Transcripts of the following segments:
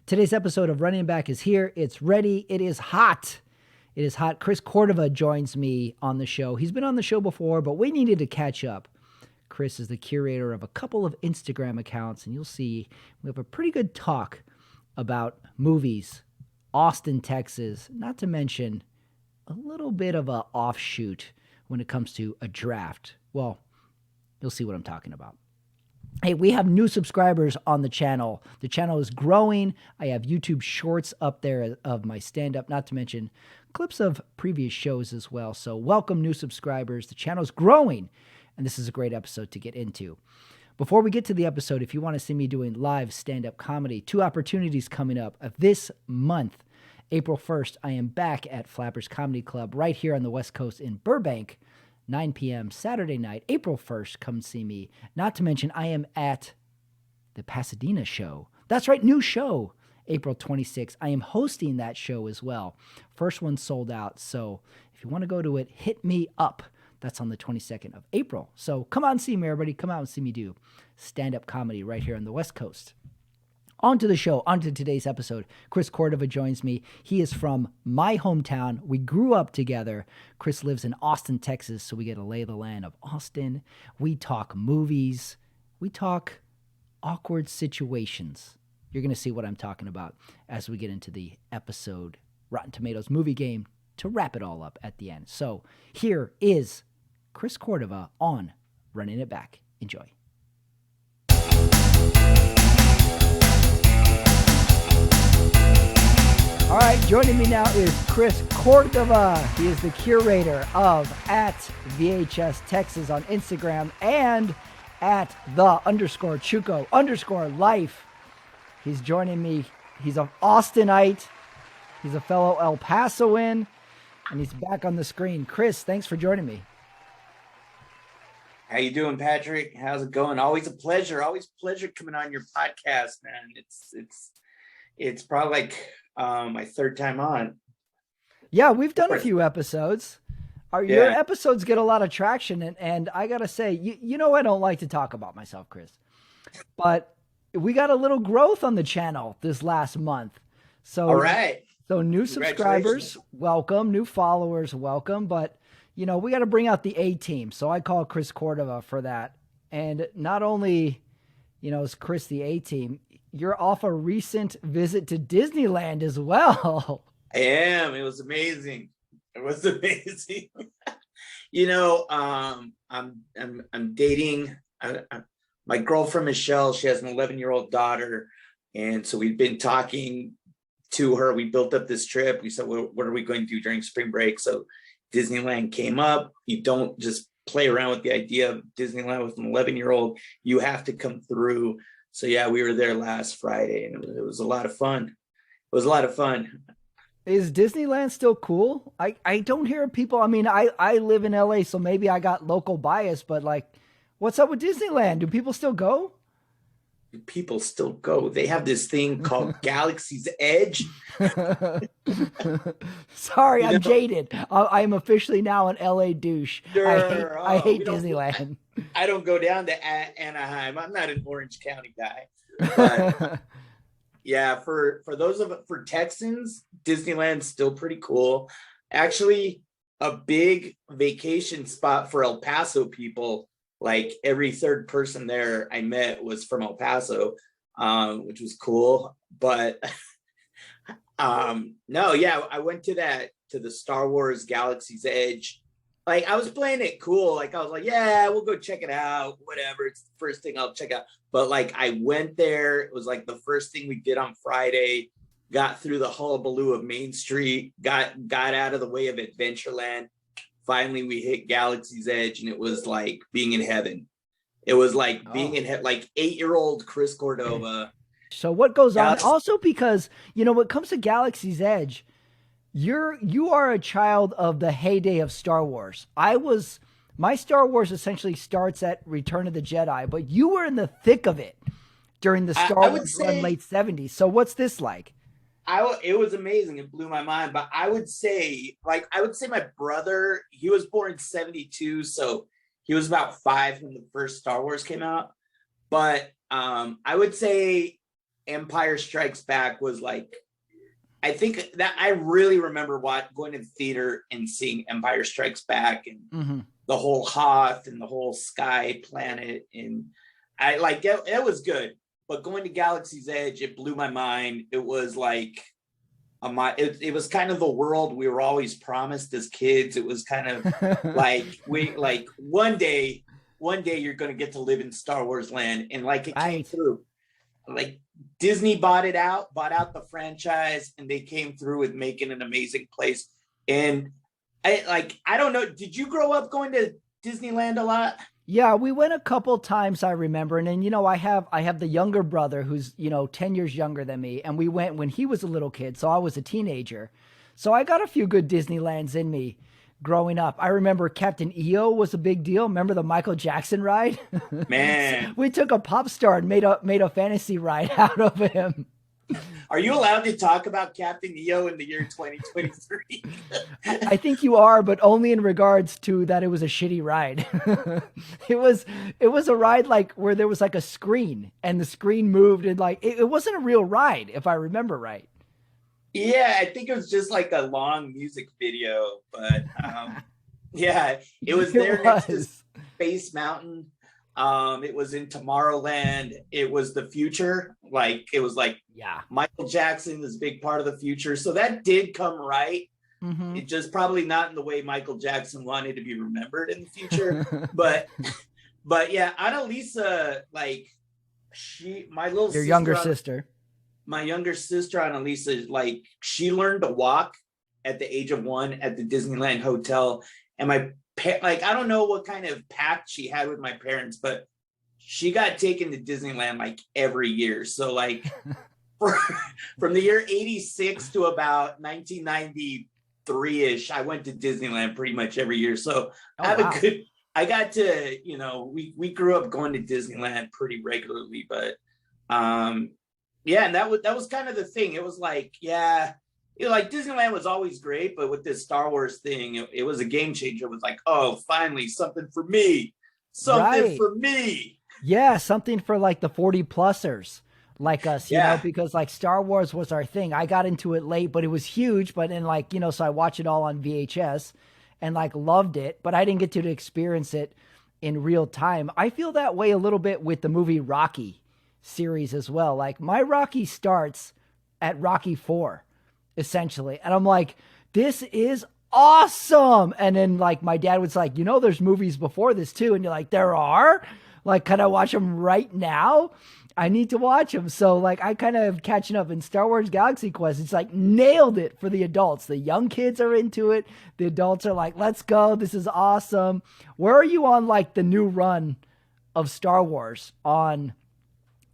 Today's episode of Running Back is here. It's ready. It is hot. It is hot. Chris Cordova joins me on the show. He's been on the show before, but we needed to catch up. Chris is the curator of a couple of Instagram accounts, and you'll see we have a pretty good talk about movies, Austin, Texas, not to mention a little bit of an offshoot when it comes to a draft. Well, you'll see what I'm talking about. Hey, we have new subscribers on the channel. The channel is growing. I have YouTube shorts up there of my stand-up, not to mention clips of previous shows as well. So welcome new subscribers. The channel's growing, and this is a great episode to get into. Before we get to the episode, if you want to see me doing live stand-up comedy, two opportunities coming up. This month, April 1st, I am back at Flappers Comedy Club right here on the West Coast in Burbank, 9 p.m. Saturday night, April 1st. Come see me. Not to mention, I am at the Pasadena show. That's right, new show, April 26th. I am hosting that show as well. First one sold out, so if you want to go to it, hit me up. That's on the 22nd of April. So come out and see me, everybody. Come out and see me do stand-up comedy right here on the West Coast. On to the show, on to today's episode. Chris Cordova joins me. He is from my hometown. We grew up together. Chris lives in Austin, Texas, so we get to lay the land of Austin. We talk movies. We talk awkward situations. You're going to see what I'm talking about as we get into the episode Rotten Tomatoes movie game to wrap it all up at the end. So here is Chris Cordova on Running It Back. Enjoy. All right, joining me now is Chris Cordova. He is the curator of at VHS Texas on Instagram and at _Chuco_life. He's joining me. He's an Austinite. He's a fellow El Pasoan, and he's back on the screen. Chris, thanks for joining me. How you doing, Patrick? How's it going? Always a pleasure. Always a pleasure coming on your podcast, man. It's probably like my third time on. Yeah, we've done a few episodes. Your episodes get a lot of traction, and I gotta say, you know, I don't like to talk about myself, Chris, but we got a little growth on the channel this last month. So, all right. So new subscribers, welcome. New followers, welcome. But, you know, we got to bring out the A-team. So I call Chris Cordova for that. And not only, you know, is Chris the A-team, you're off a recent visit to Disneyland as well. I am. It was amazing. It was amazing. You know, I'm dating my girlfriend, Michelle. She has an 11-year-old daughter. And so we've been talking to her. We built up this trip. We said, well, what are we going to do during spring break? So Disneyland came up. You don't just play around with the idea of Disneyland with an 11-year-old. You have to come through. So yeah, we were there last Friday, and it was a lot of fun. It was a lot of fun. Is Disneyland still cool? I don't hear people. I mean, I live in LA, so maybe I got local bias, but like, what's up with Disneyland? Do people still go? People still go. They have this thing called Galaxy's Edge. Sorry, I'm jaded. I'm officially now an LA douche. Sure. I hate Disneyland. I don't go down to Anaheim. I'm not an Orange County guy. But yeah, for Texans, Disneyland's still pretty cool. Actually, a big vacation spot for El Paso people. Like every third person there I met was from El Paso, which was cool. But no, yeah, I went to the Star Wars Galaxy's Edge. Like I was playing it cool. Like I was like, yeah, we'll go check it out. Whatever. It's the first thing I'll check out. But like I went there. It was like the first thing we did on Friday. Got through the hullabaloo of Main Street. Got out of the way of Adventureland. Finally, we hit Galaxy's Edge, and it was like being in heaven. It was like being in heaven, like 8-year-old Chris Cordova. So what goes on? Also, because, you know, when it comes to Galaxy's Edge, you are a child of the heyday of Star Wars. My Star Wars essentially starts at Return of the Jedi, but you were in the thick of it during the Star Wars run late 70s. So what's this like? It was amazing. It blew my mind. But I would say my brother, he was born in 72. So he was about 5 when the first Star Wars came out. But I would say Empire Strikes Back was like, I think that I really remember going to the theater and seeing Empire Strikes Back and the whole Hoth and the whole Sky Planet. And I like it was good. But going to Galaxy's Edge, it blew my mind. It was like it was kind of the world we were always promised as kids. It was kind of like one day you're going to get to live in Star Wars land, and like it came through. Like Disney bought out the franchise, and they came through with making an amazing place. And I don't know, did you grow up going to Disneyland a lot? Yeah, we went a couple times, I remember. And then, I have the younger brother who's, 10 years younger than me. And we went when he was a little kid. So I was a teenager. So I got a few good Disneylands in me growing up. I remember Captain EO was a big deal. Remember the Michael Jackson ride? Man. We took a pop star and made a fantasy ride out of him. Are you allowed to talk about Captain EO in the year 2023? I think you are, but only in regards to that it was a shitty ride. It was a ride like where there was like a screen and the screen moved, and like it wasn't a real ride, if I remember right. Yeah, I think it was just like a long music video, but yeah, it was there next to Space Mountain. It was in Tomorrowland. It was the future. Like, it was like, yeah, Michael Jackson is a big part of the future. So that did come right. It just probably not in the way Michael Jackson wanted to be remembered in the future. but yeah, Annalisa, like your younger sister. My younger sister, Annalisa, like she learned to walk at the age of 1 at the Disneyland Hotel. And like, I don't know what kind of pact she had with my parents, but she got taken to Disneyland like every year. So like from the year 86 to about 1993-ish, I went to Disneyland pretty much every year. So I got to, we grew up going to Disneyland pretty regularly, but yeah, and that was kind of the thing. It was like, yeah, like Disneyland was always great, but with this Star Wars thing, it was a game changer. It was like, oh, finally something for me. For me. Yeah, something for like the 40-plussers like us, you know, because like Star Wars was our thing. I got into it late, but it was huge. But then like, so I watched it all on VHS and like loved it, but I didn't get to experience it in real time. I feel that way a little bit with the movie Rocky series as well. Like my Rocky starts at Rocky 4, essentially. And I'm like, this is awesome. And then like my dad was like, there's movies before this too. And you're like, there are? Like, can I watch them right now? I need to watch them. So like I kind of catching up in Star Wars Galaxy Quest. It's like nailed it for the adults. The young kids are into it. The adults are like, let's go. This is awesome. Where are you on like the new run of Star Wars on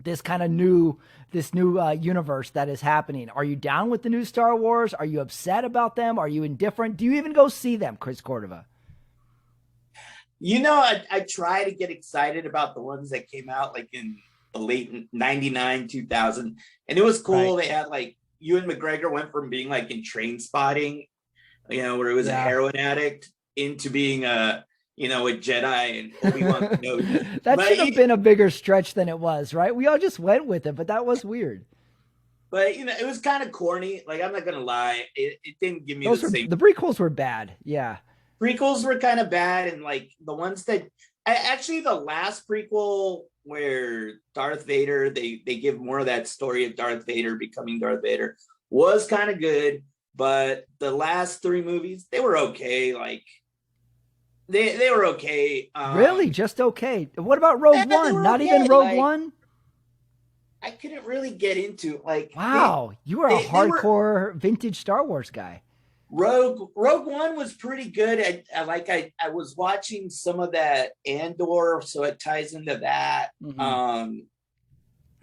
this kind of new universe that is happening? Are you down with the new Star Wars? Are you upset about them? Are you indifferent? Do you even go see them, Chris Cordova? I try to get excited about the ones that came out like in the late 99, 2000. And it was cool. Right. They had like Ewan McGregor went from being like in Train Spotting, where he was a heroin addict, into being a Jedi and Obi-Wan Kenobi. That should have been a bigger stretch than it was, right? We all just went with it, but that was weird. But, it was kind of corny. Like, I'm not going to lie. It didn't give me the same. The prequels were bad. Yeah. Prequels were kind of bad. And, like, the ones that... Actually, the last prequel where Darth Vader, they give more of that story of Darth Vader becoming Darth Vader was kind of good. But the last 3 movies, they were okay. Like... They were okay. Really? Just okay? What about Rogue One? Not okay. Even Rogue One? I couldn't really get into like. Wow, you are a hardcore vintage Star Wars guy. Rogue One was pretty good. I was watching some of that Andor, so it ties into that. Mm-hmm.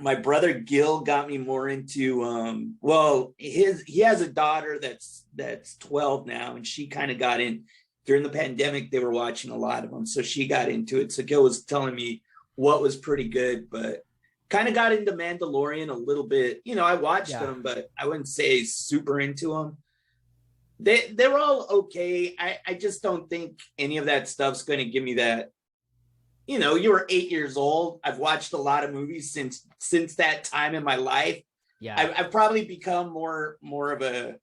My brother Gil got me more into he has a daughter that's 12 now, and she kind of got in. During the pandemic, they were watching a lot of them. So she got into it. So Gil was telling me what was pretty good, but kind of got into Mandalorian a little bit. I watched them, but I wouldn't say super into them. They're all okay. I just don't think any of that stuff's going to give me that you were 8 years old. I've watched a lot of movies since that time in my life. Yeah. I've probably become more of a,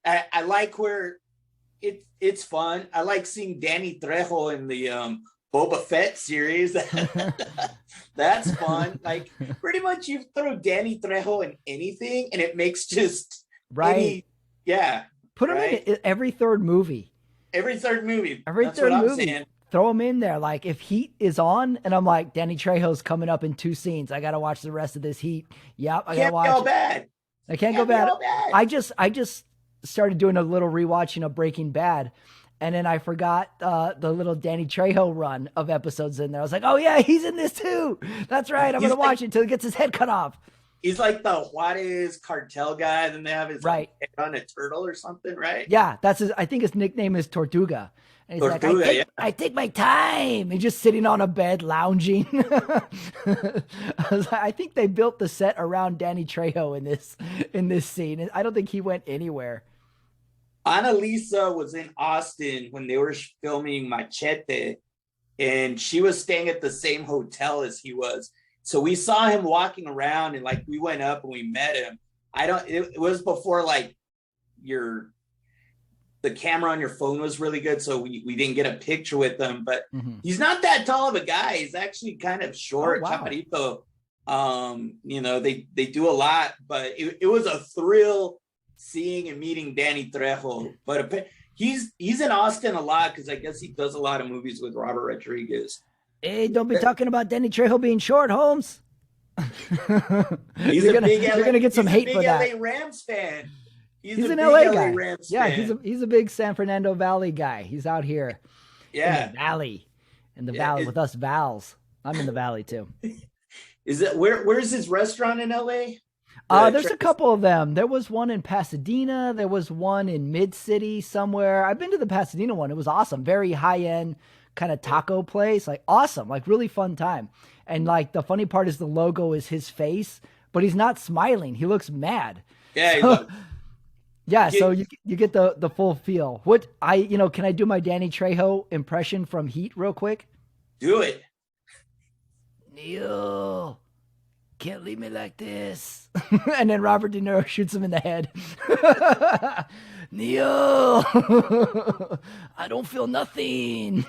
I like where it's fun. I like seeing Danny Trejo in the Boba Fett series. That's fun. Like pretty much you throw Danny Trejo in anything and it makes just right. Yeah. Put him in every third movie. Every third movie. That's what I'm saying. Throw him in there. Like if Heat is on and I'm like, Danny Trejo's coming up in 2 scenes. I got to watch the rest of this Heat. Yep. I got to watch it. I can't go bad. I just started doing a little rewatching of Breaking Bad. And then I forgot the little Danny Trejo run of episodes in there. I was like, oh yeah, he's in this too. That's right. I'm going to watch it until he gets his head cut off. He's like the Juarez cartel guy. And then they have his right. head on a turtle or something, right? Yeah. I think his nickname is Tortuga. And he's Tortuga, like, I take my time. He's just sitting on a bed lounging. I think they built the set around Danny Trejo in this scene. I don't think he went anywhere. Annalisa was in Austin when they were filming Machete, and she was staying at the same hotel as he was. So we saw him walking around, and like we went up and we met him. It was before like the camera on your phone was really good, so we didn't get a picture with him, but he's not that tall of a guy. He's actually kind of short. Oh, wow. Chaparrito. They do a lot, but it was a thrill seeing and meeting Danny Trejo. But he's in Austin a lot because I guess he does a lot of movies with Robert Rodriguez. Hey, don't be talking about Danny Trejo being short, Holmes. You're gonna get some hate for that. LA Rams fan. He's an LA guy. Yeah, he's a big San Fernando Valley guy. He's out here. Yeah. In the valley with us Vals. I'm in the valley too. Is it where's his restaurant in LA? There's a couple of them. There was one in Pasadena. There was one in Mid-City somewhere. I've been to the Pasadena one. It was awesome. Very high-end kind of taco place. Like awesome. Like really fun time. And like the funny part is the logo is his face, but he's not smiling. He looks mad. Yeah. So you get the full feel. Can I do my Danny Trejo impression from Heat real quick? Do it. Neil, can't leave me like this. And then Robert De Niro shoots him in the head. Neil, I don't feel nothing.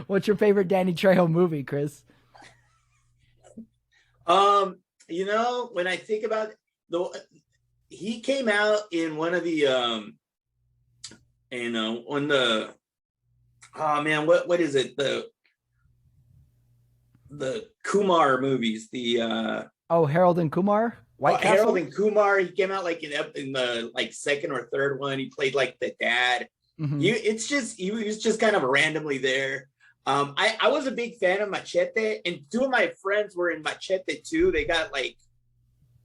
What's your favorite Danny Trejo movie, Chris? When I think about he came out in one of the what is it, the Kumar movies, Harold and Kumar, White Castle? Harold and Kumar. He came out like in the like second or third one. He played like the dad. He was just kind of randomly there. I was a big fan of Machete, and 2 of my friends were in Machete too. They got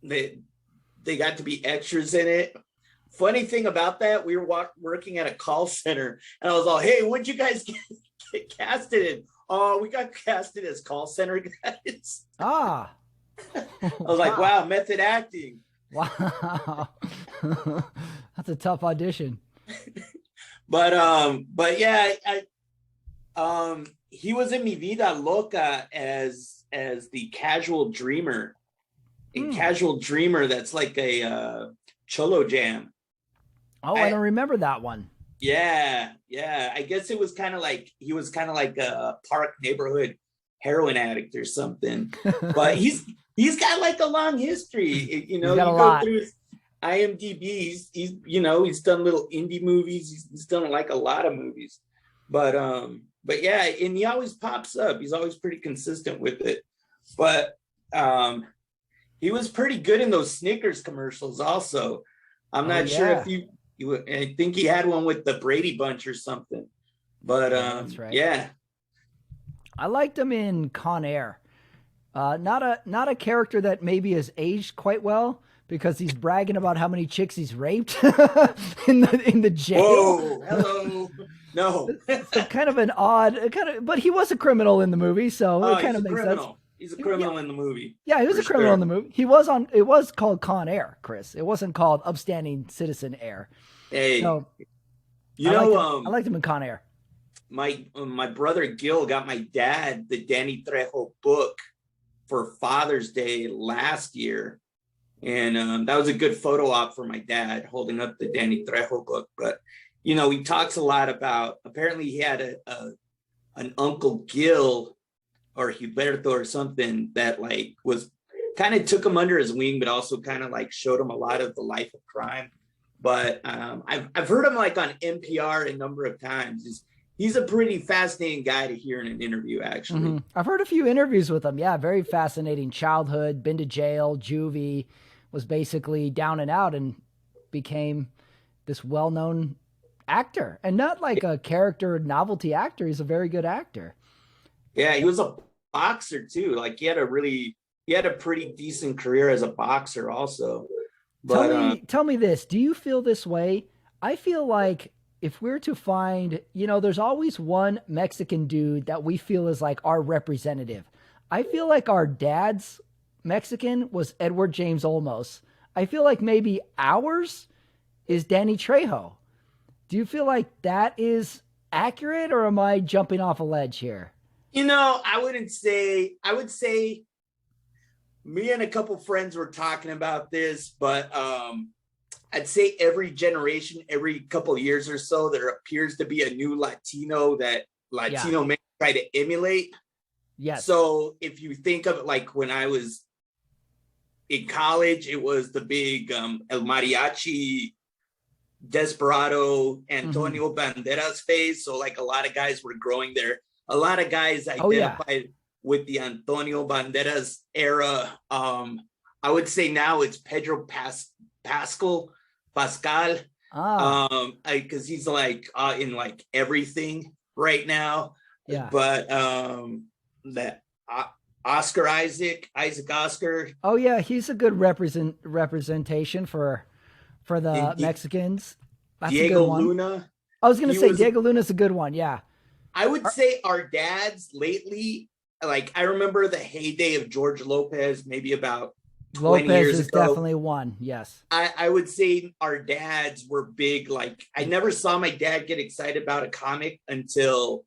they got to be extras in it. Funny thing about that, we were working at a call center, and I was all, "Hey, what'd you guys get casted in?" "Oh, we got casted as call center guys." I was like, "Wow, method acting." Wow, that's a tough audition. But yeah, he was in Mi Vida Loca as the casual dreamer. Casual dreamer that's like a cholo jam. I don't remember that one. Yeah. I guess it was kind of like he was kind of like a park neighborhood heroin addict or something. But he's got like a long history. You go through his IMDb. He's done little indie movies. He's done like a lot of movies. But yeah, and he always pops up. He's always pretty consistent with it. But he was pretty good in those Snickers commercials also. I'm not sure if I think he had one with the Brady Bunch or something. But that's right. Yeah. I liked him in Con Air. Not a character that maybe has aged quite well, because he's bragging about how many chicks he's raped in the jail. Whoa, hello. No. So kind of an odd but he was a criminal in the movie, so it kind of makes sense. He's a criminal in the movie. Yeah, he was a criminal in the movie. It was called Con Air, Chris. It wasn't called Upstanding Citizen Air. Hey, so, I liked him in Con Air. my brother Gil got my dad the Danny Trejo book for Father's Day last year, and that was a good photo op for my dad holding up the Danny Trejo book. But he talks a lot about, apparently he had an uncle Gil or Huberto or something that like was kind of took him under his wing, but also kind of like showed him a lot of the life of crime. But I've heard him like on NPR a number of times. He's a pretty fascinating guy to hear in an interview, actually. Mm-hmm. I've heard a few interviews with him. Yeah, very fascinating childhood, been to jail, juvie, was basically down and out and became this well-known actor. And not like a character novelty actor. He's a very good actor. Yeah, he was a boxer too. Like he had a pretty decent career as a boxer also. But tell me this. Do you feel this way? I feel like if we're to find, there's always one Mexican dude that we feel is like our representative. I feel like our dad's Mexican was Edward James Olmos. I feel like maybe ours is Danny Trejo. Do you feel like that is accurate, or am I jumping off a ledge here? I would say me and a couple friends were talking about this, but I'd say every generation, every couple of years or so, there appears to be a new Latino that men try to emulate. Yes. So if you think of it, like when I was in college, it was the big El Mariachi Desperado Antonio Banderas phase. So like a lot of guys were growing there. A lot of guys identified with the Antonio Banderas era. I would say now it's Pedro Pascal, because he's like in like everything right now. Yeah. But that Isaac Oscar. Oh yeah, he's a good representation for the Mexicans. That's Diego a good one. Luna. I was gonna say Diego Luna's a good one. Yeah. I would say our dads lately, like I remember the heyday of George Lopez, maybe about 20 Lopez years is ago. definitely one. Yes. I would say our dads were big. Like I never saw my dad get excited about a comic until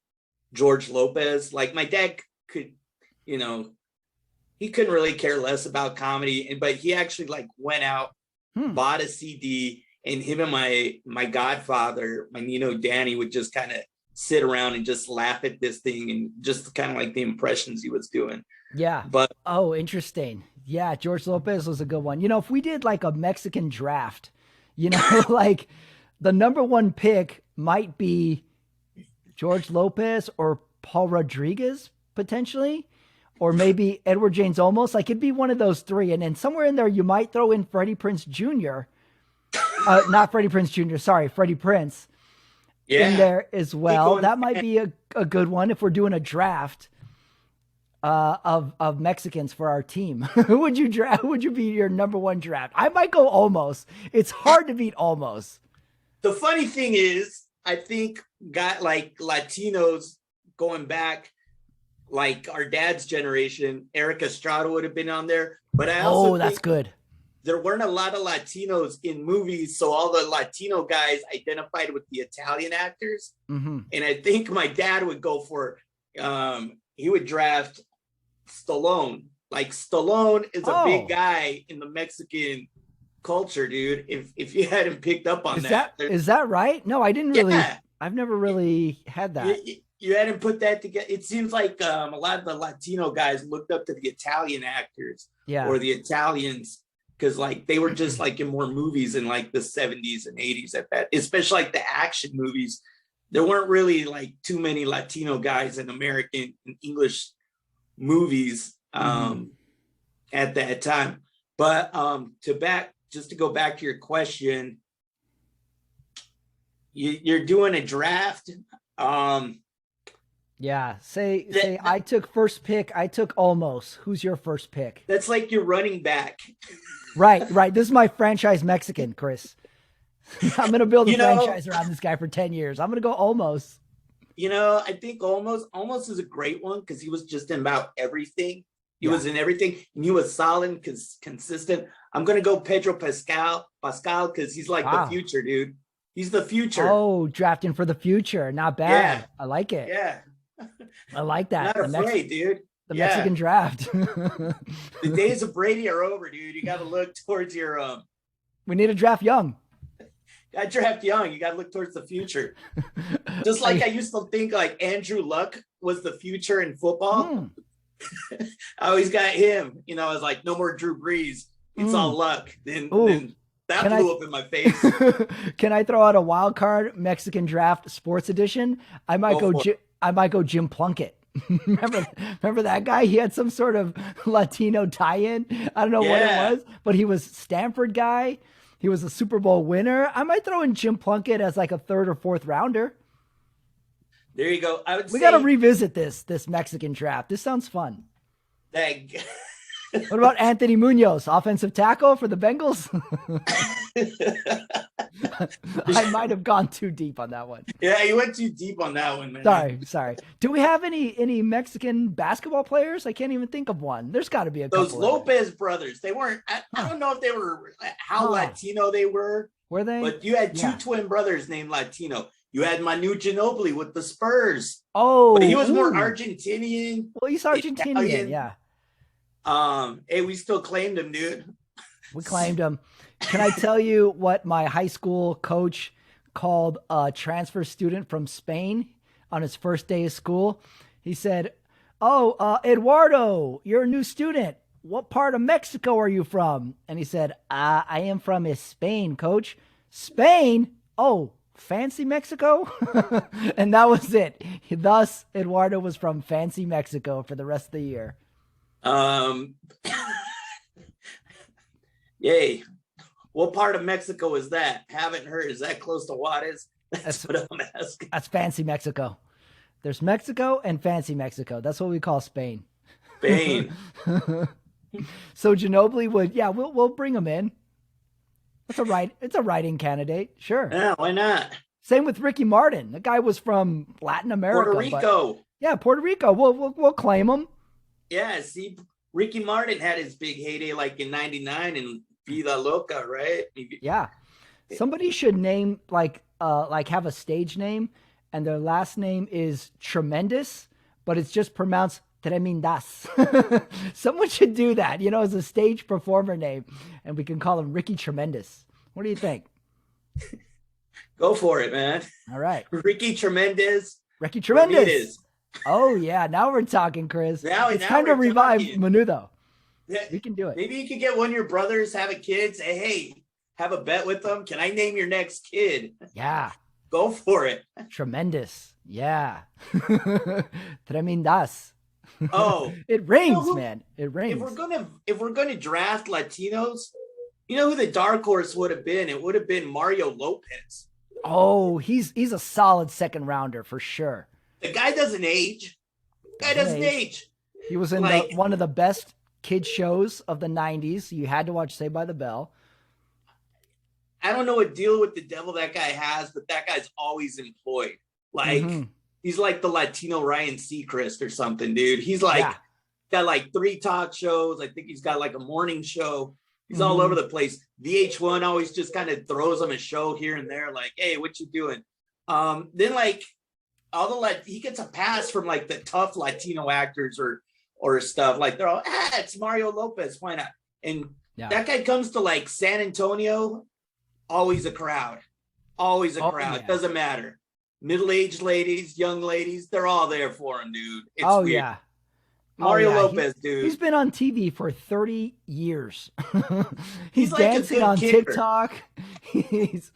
George Lopez. Like my dad could, he couldn't really care less about comedy, but he actually like went out, bought a CD, and him and my godfather, my Nino Danny, would just kind of sit around and just laugh at this thing and just kind of like the impressions he was doing. Yeah. But interesting. Yeah, George Lopez was a good one. If we did like a Mexican draft, like the number one pick might be George Lopez or Paul Rodriguez potentially, or maybe Edward James Olmos. Like it'd be one of those three. And then somewhere in there, you might throw in Freddie Prinze Jr. Not Freddie Prinze Jr. Sorry, Freddie Prinze. In there as well. That might be a good one if we're doing a draft of Mexicans for our team. Who would you draft? Who would you be your number one draft? I might go Olmos. It's hard to beat Olmos. The funny thing is, I think got like Latinos going back, like our dad's generation, Eric Estrada would have been on there. But I also that's good. There weren't a lot of Latinos in movies, so all the Latino guys identified with the Italian actors. And I think my dad would go for, he would draft Stallone. Like Stallone is a big guy in the Mexican culture, dude. If you hadn't picked up on is that right? No, I didn't really. I've never really had that. You hadn't put that together. It seems like a lot of the Latino guys looked up to the Italian actors, or the Italians. Because like they were just like in more movies in like the 70s and 80s at that, especially like the action movies. There weren't really like too many Latino guys in American and English movies at that time. But to go back to your question, you're doing a draft. Say I took first pick. I took Olmos. Who's your first pick? That's like your running back. Right. This is my franchise Mexican, Chris. I'm going to build a franchise around this guy for 10 years. I'm going to go Olmos. I think Olmos is a great one because he was just in about everything. He was in everything, and he was solid, consistent. I'm going to go Pedro Pascal because he's like the future, dude. He's the future. Oh, drafting for the future. Not bad. Yeah. I like it. Yeah. I like that. Not afraid, dude. The Yeah. Mexican draft. The days of Brady are over, dude. You got to look towards your We need to draft young. got draft young. You got to look towards the future. Just like I used to think like Andrew Luck was the future in football. I always got him. You know, I was like, no more Drew Brees. It's all Luck. Then that blew up in my face. Can I throw out a wild card Mexican draft sports edition? I might go Jim Plunkett. remember that guy? He had some sort of Latino tie-in. I don't know what it was, but he was Stanford guy. He was a Super Bowl winner. I might throw in Jim Plunkett as like a 3rd or 4th rounder. There you go. We got to revisit this Mexican draft. This sounds fun. What about Anthony Munoz, offensive tackle for the Bengals? I might have gone too deep on that one. Yeah, you went too deep on that one, man. Sorry. Do we have any Mexican basketball players? I can't even think of one. There's got to be a couple. Those Lopez brothers, they weren't, I don't know if they were, how Latino they were. Were they? But you had two twin brothers named Latino. You had Manu Ginobili with the Spurs. Oh. But he was more Argentinian. Well, he's Argentinian, Italian. Yeah. Hey, we still claimed him, dude. We claimed him. Can I tell you what my high school coach called a transfer student from Spain on his first day of school? He said, "Oh, Eduardo, you're a new student. What part of Mexico are you from?" And he said, "I am from Spain, coach." Spain? Oh, fancy Mexico? And that was it. Thus, Eduardo was from fancy Mexico for the rest of the year. Yay. What part of Mexico is that? Haven't heard. Is that close to Juarez? That's what I'm asking. That's fancy Mexico. There's Mexico and fancy Mexico. That's what we call Spain. Spain. So Ginobili would, we'll bring him in. It's a writing candidate. Sure. Yeah, why not? Same with Ricky Martin. The guy was from Latin America. Puerto Rico. Puerto Rico. We'll claim him. Yeah, see, Ricky Martin had his big heyday like in '99 in Vida Loca, right? Yeah. Somebody should name like have a stage name and their last name is Tremendous, but it's just pronounced Tremendas. Someone should do that, as a stage performer name, and we can call him Ricky Tremendous. What do you think? Go for it, man. All right. Ricky Tremendous. Ricky Tremendous. Oh, yeah. Now we're talking, Chris. It's time to revive Menudo. Yeah, we can do it. Maybe you could get one of your brothers, have a kid, say, hey, have a bet with them. Can I name your next kid? Yeah. Go for it. Tremendous. Yeah. Tremendas. Oh. It rings, man. It rings. If we're gonna draft Latinos, you know who the dark horse would have been? It would have been Mario Lopez. Oh, he's a solid second rounder for sure. The guy doesn't age. Doesn't age. He was in one of the best kid shows of the 90s. You had to watch Saved by the Bell. I don't know what deal with the devil that guy has, but that guy's always employed. Like, he's like the Latino Ryan Seacrest or something, dude. He's like, got like 3 talk shows. I think he's got like a morning show. He's all over the place. VH1 always just kind of throws him a show here and there. Like, hey, what you doing? Then like, he gets a pass from like the tough Latino actors or stuff. Like they're all, it's Mario Lopez. Why not? And that guy comes to like San Antonio, always a crowd. Always a crowd. Yeah. Doesn't matter. Middle-aged ladies, young ladies, they're all there for him, dude. It's weird. Yeah. Mario Lopez, dude. He's been on TV for 30 years. He's like dancing on TikTok. He's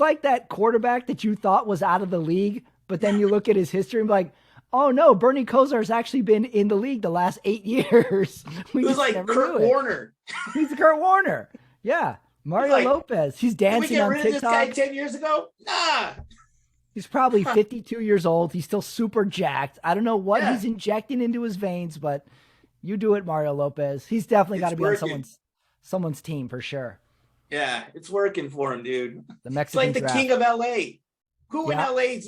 like that quarterback that you thought was out of the league, but then you look at his history and be like, oh no, Bernie Kosar's actually been in the league the last 8 years. He was like Kurt Warner. He's Kurt Warner. Yeah. Mario Lopez. He's dancing on TikTok. Did we get rid of this guy 10 years ago? Nah. He's probably 52 years old. He's still super jacked. I don't know what he's injecting into his veins, but you do it, Mario Lopez. He's definitely got to be on someone's team for sure. Yeah, it's working for him, dude. The Mexican it's like the king of LA. Who in LA?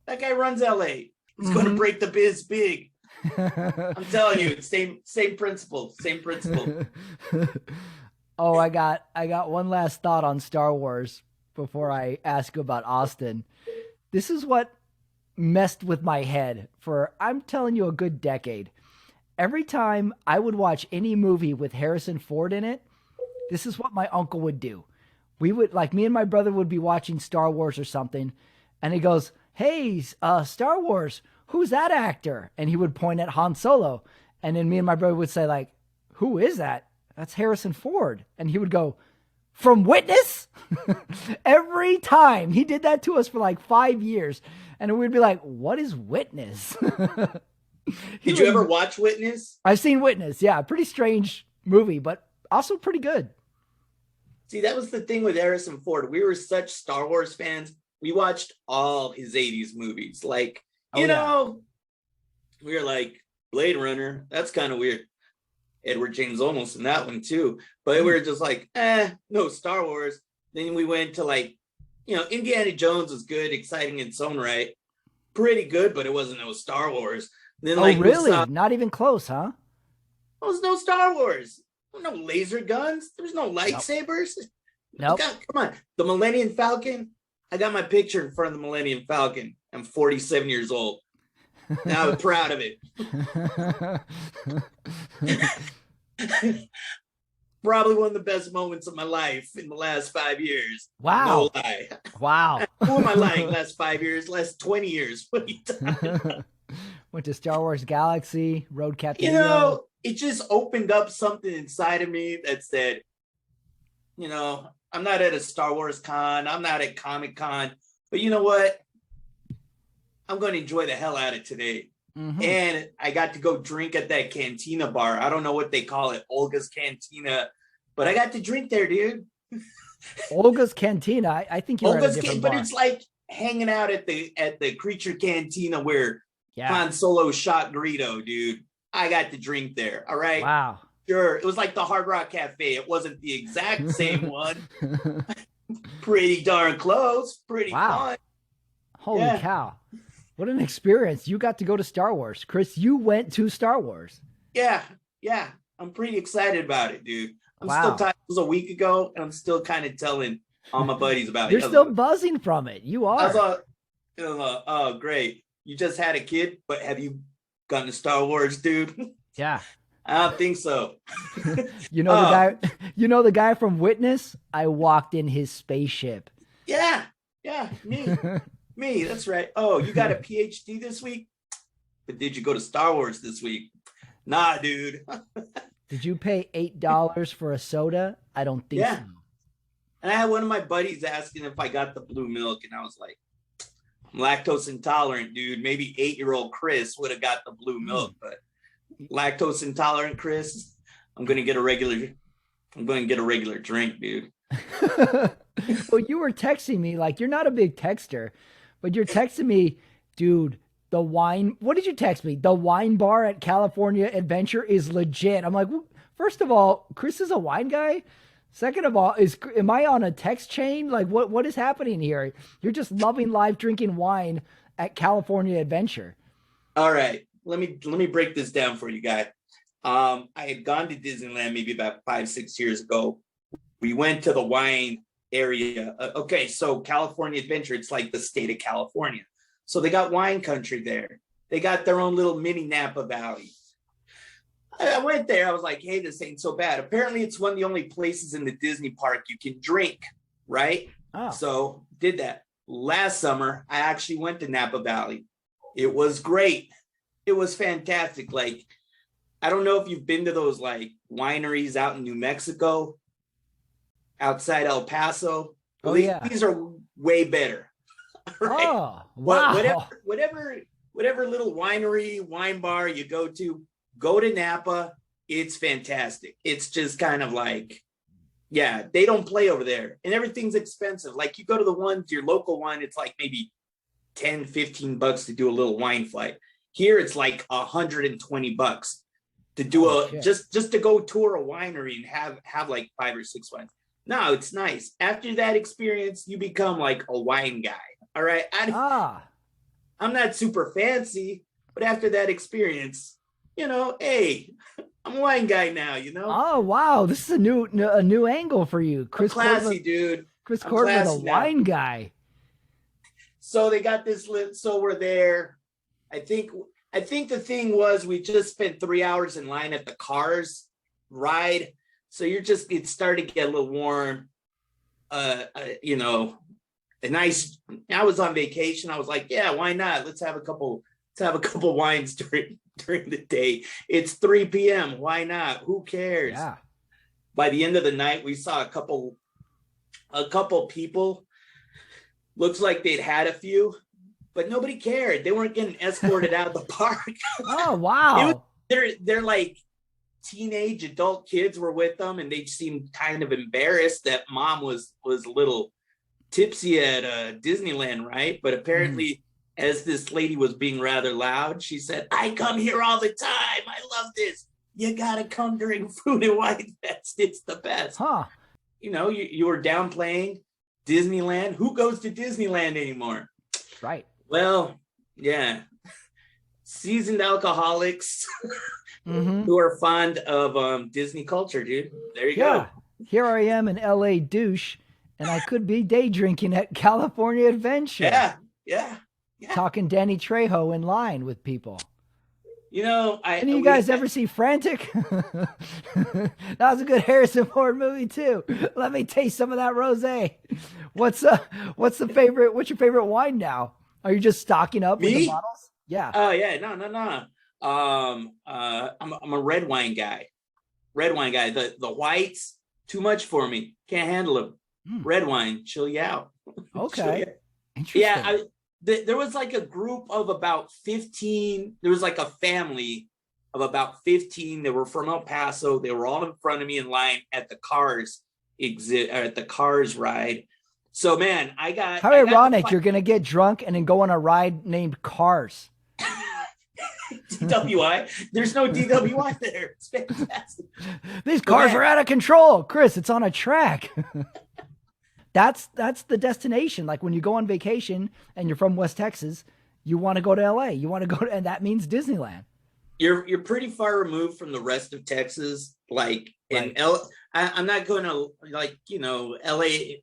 That guy runs LA. He's going to break the biz big. I'm telling you, same principle. Same principle. Oh, I got one last thought on Star Wars. before I ask you about Austin. This is what messed with my head for, I'm telling you, a good decade. Every time I would watch any movie with Harrison Ford in it, this is what my uncle would do. We would, like, me and my brother would be watching Star Wars or something, and he goes, "Hey, Star Wars, who's that actor?" And he would point at Han Solo. And then me and my brother would say, like, "Who is that?" "That's Harrison Ford." And he would go, "From Witness?" Every time. He did that to us for like 5 years. And we'd be like, "What is Witness?" Did you ever watch Witness? I've seen Witness. Yeah. Pretty strange movie, but also pretty good. See, that was the thing with Harrison Ford. We were such Star Wars fans. We watched all his 80s movies. Like, you know, we were like, Blade Runner, that's kind of weird. Edward James Olmos in that one too. But we were just like, no, Star Wars. Then we went to, like, you know, Indiana Jones was good, exciting in its own right. Pretty good, but it wasn't no Star Wars. Then, like, really? Not even close, huh? It was no Star Wars. No laser guns. There was no lightsabers. Nope. God, come on. The Millennium Falcon. I got my picture in front of the Millennium Falcon. I'm 47 years old. And I'm proud of it. Probably one of the best moments of my life in the last 5 years. Wow. No lie. Wow. Who am I lying? Last 5 years? Last 20 years? What are you talking? Went to Star Wars Galaxy, rode Captain. You know, it just opened up something inside of me that said, you know, I'm not at a Star Wars con. I'm not at Comic Con. But you know what? I'm going to enjoy the hell out of today. Mm-hmm. And I got to go drink at that cantina bar. I don't know what they call it, Olga's Cantina, but I got to drink there, dude. Olga's Cantina. I think you're at a different bar. But it's like hanging out at the Creature Cantina where Han Solo shot Greedo, dude. I got to drink there. All right. Wow. Sure. It was like the Hard Rock Cafe. It wasn't the exact same one. Pretty darn close. Pretty fun. Holy cow. What an experience. You got to go to Star Wars. Chris, you went to Star Wars. Yeah. I'm pretty excited about it, dude. I'm still tired. It was a week ago, and I'm still kind of telling all my buddies about it. You're still buzzing from it. You are. I thought, oh, great. You just had a kid, but have you gone to Star Wars, dude? Yeah. I don't think so. You know the guy from Witness? I walked in his spaceship. Yeah, me, that's right. Oh, you got a PhD this week? But did you go to Star Wars this week? Nah, dude. Did you pay $8 for a soda? I don't think so. And I had one of my buddies asking if I got the blue milk, and I was like, I'm lactose intolerant, dude. Maybe 8-year-old Chris would have got the blue milk, but lactose intolerant Chris, I'm gonna get a regular drink, dude. Well, you were texting me, like, you're not a big texter, but you're texting me, dude, the wine. What did you text me? The wine bar at California Adventure is legit. I'm like, well, first of all, Chris is a wine guy. Second of all, am I on a text chain? Like, what is happening here? You're just loving live drinking wine at California Adventure. All right. Let me break this down for you guys. I had gone to Disneyland maybe about 5-6 years ago. We went to the wine area. Okay, so California Adventure, it's like the state of California. So they got wine country there. They got their own little mini Napa Valley. I went there. I was like, hey, this ain't so bad. Apparently, it's one of the only places in the Disney park you can drink, right? Oh. So did that. Last summer, I actually went to Napa Valley. It was great. It was fantastic. Like, I don't know if you've been to those like wineries out in New Mexico, outside El Paso. Well, these are way better. Right? Oh, wow. But whatever little winery, wine bar you go to Napa. It's fantastic. It's just kind of like, they don't play over there, and everything's expensive. Like, you go to your local one, it's like maybe $10-15 to do a little wine flight. Here it's like $120 to do just to go tour a winery and have like 5 or 6 wines. No, it's nice. After that experience, you become like a wine guy. All right. I'm not super fancy, but after that experience, hey, I'm a wine guy now, Oh, wow. This is a new angle for you. Chris, classy, dude. Chris I'm Cordova, the classy now. wine guy. So they got this lit. So we're there. I think the thing was we just spent 3 hours in line at the cars ride. So it started to get a little warm. You know, I was on vacation. I was like, yeah, why not? Let's have a couple wines during the day. It's 3 p.m. Why not? Who cares? Yeah. By the end of the night, we saw a couple people. Looks like they'd had a few, but nobody cared. They weren't getting escorted out of the park. Oh, wow. They're like teenage adult kids were with them, and they seemed kind of embarrassed that mom was a little tipsy at Disneyland, right? But apparently, as this lady was being rather loud, she said, "I come here all the time. I love this. You gotta come during Food and Wine Fest. It's the best." Huh. You know, you were downplaying Disneyland. Who goes to Disneyland anymore? Right. Well, yeah. Seasoned alcoholics who are fond of Disney culture, dude. There you go. Here I am in LA douche, and I could be day drinking at California Adventure. Yeah. Talking Danny Trejo in line with people. You know, Any you guys ever see Frantic? That was a good Harrison Ford movie too. Let me taste some of that rosé. What's your favorite wine now? Are you just stocking up with the bottles? Yeah. Oh yeah, no. I'm a red wine guy. The whites, too much for me. Can't handle them. Red wine, chill you out. Okay. Interesting. Yeah, there was like a group of about 15. There was like a family of about 15 that were from El Paso. They were all in front of me in line at the Cars ride. So man, how ironic you're gonna get drunk and then go on a ride named Cars. DWI. There's no DWI there. It's fantastic. These cars are out of control, Chris. It's on a track. That's the destination. Like when you go on vacation and you're from West Texas, you want to go to LA. You want to go and that means Disneyland. You're pretty far removed from the rest of Texas. Like in I'm not going to LA.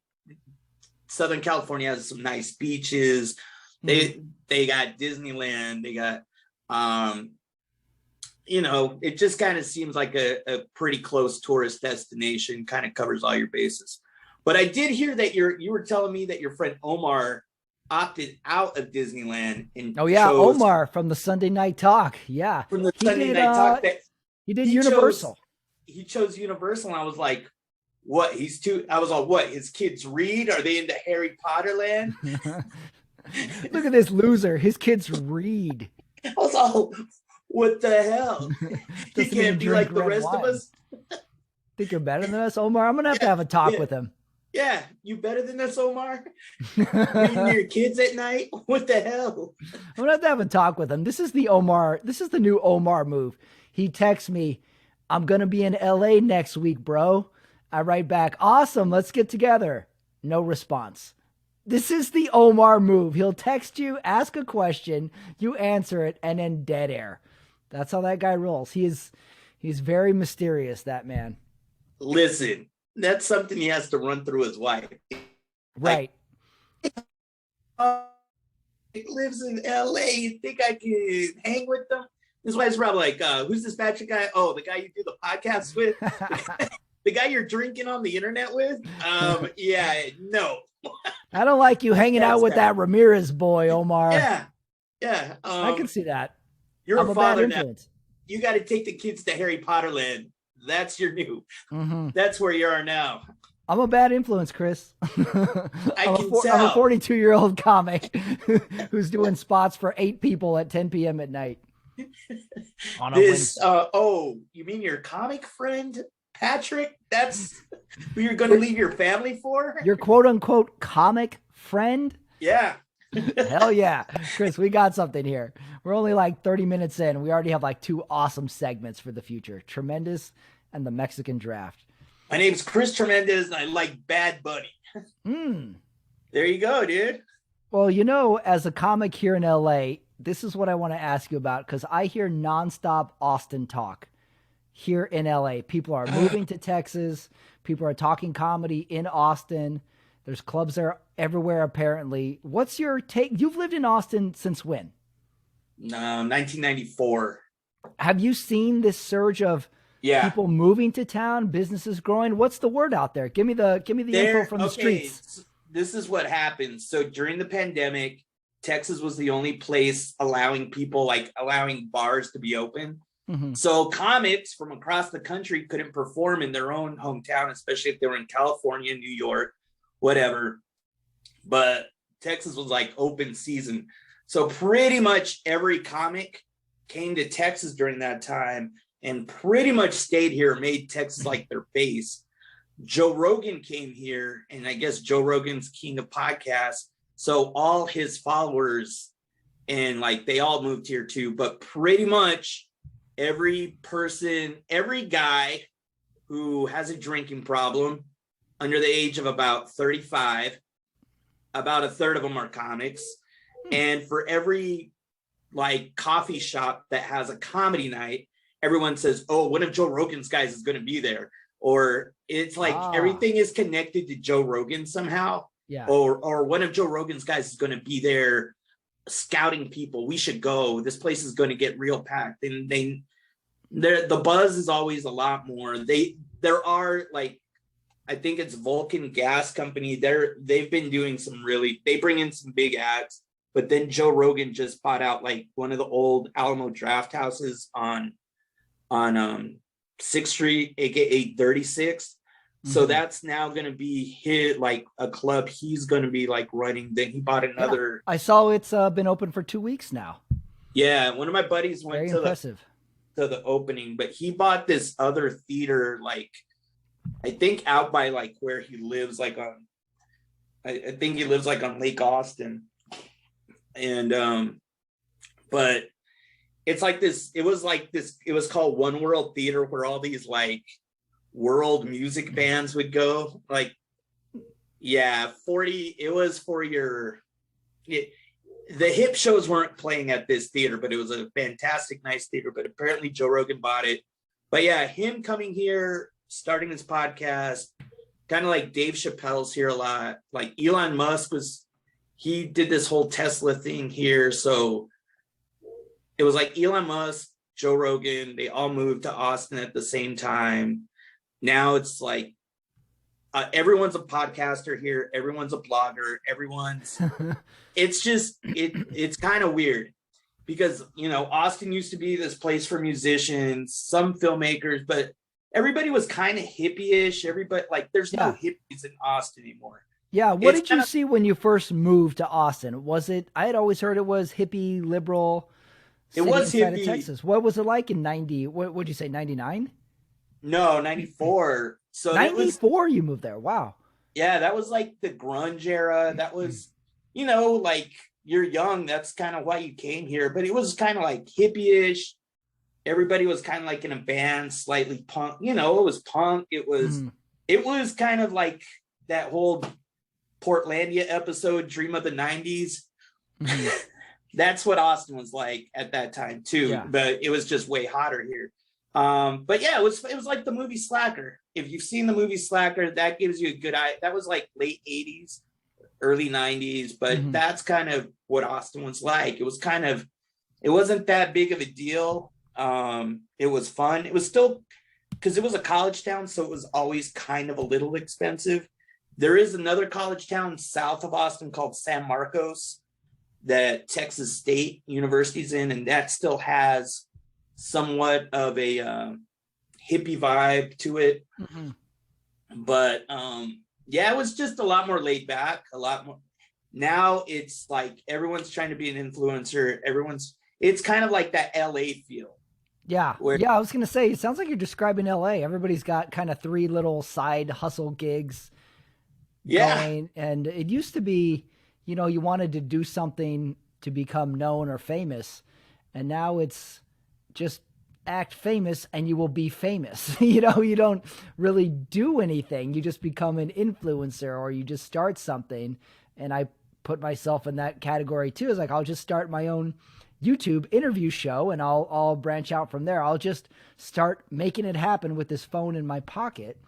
Southern California has some nice beaches. They got Disneyland. They got it just kind of seems like a pretty close tourist destination. Kind of covers all your bases. But I did hear that you were telling me that your friend Omar opted out of Disneyland and Omar from the Sunday Night Talk. Yeah. From the Sunday Night Talk he did Universal. He chose Universal, and I was like, what? I was all, what? His kids read? Are they into Harry Potter land? Look at this loser. His kids read. I was all, what the hell? He can't be like the rest of us. Think you're better than us, Omar? I'm gonna have a talk with him. Yeah, you better than us, Omar? Reading your kids at night? What the hell? I'm gonna have a talk with him. This is the new Omar move. He texts me, "I'm gonna be in LA next week, bro." I write back, "Awesome, let's get together." No response. This is the Omar move. He'll text you, ask a question, you answer it, and then dead air. That's how that guy rolls. He's very mysterious, that man. Listen, that's something he has to run through his wife. Right. He lives in LA. You think I can hang with them? His wife's probably like, who's this Patrick guy? Oh, the guy you do the podcast with? The guy you're drinking on the internet with? Yeah, no. I don't like you hanging out with that Ramirez boy, Omar. Yeah. I can see that. You're a father now. You got to take the kids to Harry Potter land. That's your new. That's where you are now. I'm a bad influence, Chris. I'm a 42-year-old comic who's doing spots for 8 people at 10 p.m. at night. You mean your comic friend, Patrick? That's who you're going to leave your family for? Your quote-unquote comic friend? Yeah. Hell yeah. Chris, we got something here. We're only like 30 minutes in. We already have like 2 awesome segments for the future. Tremendous and the Mexican Draft. My name's Chris Tremendous, and I like Bad Bunny. There you go, dude. Well, as a comic here in LA, this is what I want to ask you about, because I hear nonstop Austin talk here in LA. People are moving to Texas. People are talking comedy in Austin. There's clubs there everywhere, apparently. What's your take? You've lived in Austin since when? 1994. Have you seen this surge of Yeah. people moving to town, businesses growing? What's the word out there? Give me the info from the streets. This is what happened. So during the pandemic, Texas was the only place allowing bars to be open. Mm-hmm. So comics from across the country couldn't perform in their own hometown, especially if they were in California, New York, whatever. But Texas was like open season. So pretty much every comic came to Texas during that time and pretty much stayed here, made Texas like their base. Joe Rogan came here, and I guess Joe Rogan's king of podcasts. So all his followers and like they all moved here too, but pretty much every person, every guy who has a drinking problem under the age of about 35, about a third of them are comics. And for every like coffee shop that has a comedy night, everyone says, oh, one of Joe Rogan's guys is going to be there. Or it's like everything is connected to Joe Rogan somehow. Yeah. Or one of Joe Rogan's guys is going to be there scouting people. We should go. This place is going to get real packed. And the buzz is always a lot more. There are like, I think it's Vulcan Gas Company. They've been doing they bring in some big acts, but then Joe Rogan just bought out like one of the old Alamo Draft Houses on 6th Street, aka 36th. So that's now going to be like a club he's going to be like running. Then he bought another. Yeah, I saw it's been open for 2 weeks now. Yeah, one of my buddies went to the opening, but he bought this other theater, like I think out by like where he lives, like on I think he lives like on Lake Austin. And but it's like this, it was called One World Theater, where all these like world music bands would go. Like, yeah, it was for the hip shows weren't playing at this theater, but it was a fantastic, nice theater. But apparently Joe Rogan bought it. But yeah, him coming here, starting his podcast, kind of like Dave Chappelle's here a lot. Like Elon Musk he did this whole Tesla thing here. So it was like Elon Musk, Joe Rogan, they all moved to Austin at the same time. Now it's like everyone's a podcaster here. Everyone's a blogger. It's kind of weird because, Austin used to be this place for musicians, some filmmakers, but everybody was kind of hippie-ish. Everybody, like, there's no hippies in Austin anymore. Yeah. What did you see when you first moved to Austin? I had always heard it was hippie, liberal. It was hippie. Of Texas. What was it like in 90? What would you say, 99? No, 94. So 94 you moved there. Wow. Yeah, that was like the grunge era. That was, like you're young. That's kind of why you came here. But it was kind of like hippie-ish. Everybody was kind of like in a band, slightly punk. It was punk. It was kind of like that whole Portlandia episode, Dream of the 90s. Mm-hmm. That's what Austin was like at that time too. Yeah. But it was just way hotter here. But yeah, it was like the movie Slacker. If you've seen the movie Slacker, that gives you a good eye. That was like late 80s, early 90s, but that's kind of what Austin was like. It wasn't that big of a deal. It was fun. It was still, because it was a college town, so it was always kind of a little expensive. There is another college town south of Austin called San Marcos that Texas State University's in, and that still has somewhat of a hippie vibe to it. But it was just a lot more laid back, a lot more. Now it's like everyone's trying to be an influencer. It's kind of like that LA feel. Yeah. I was going to say, it sounds like you're describing LA. Everybody's got kind of 3 little side hustle gigs going. And it used to be, you wanted to do something to become known or famous. And now it's just act famous and you will be famous. You don't really do anything. You just become an influencer or you just start something. And I put myself in that category too. It's like, I'll just start my own YouTube interview show and I'll branch out from there. I'll just start making it happen with this phone in my pocket.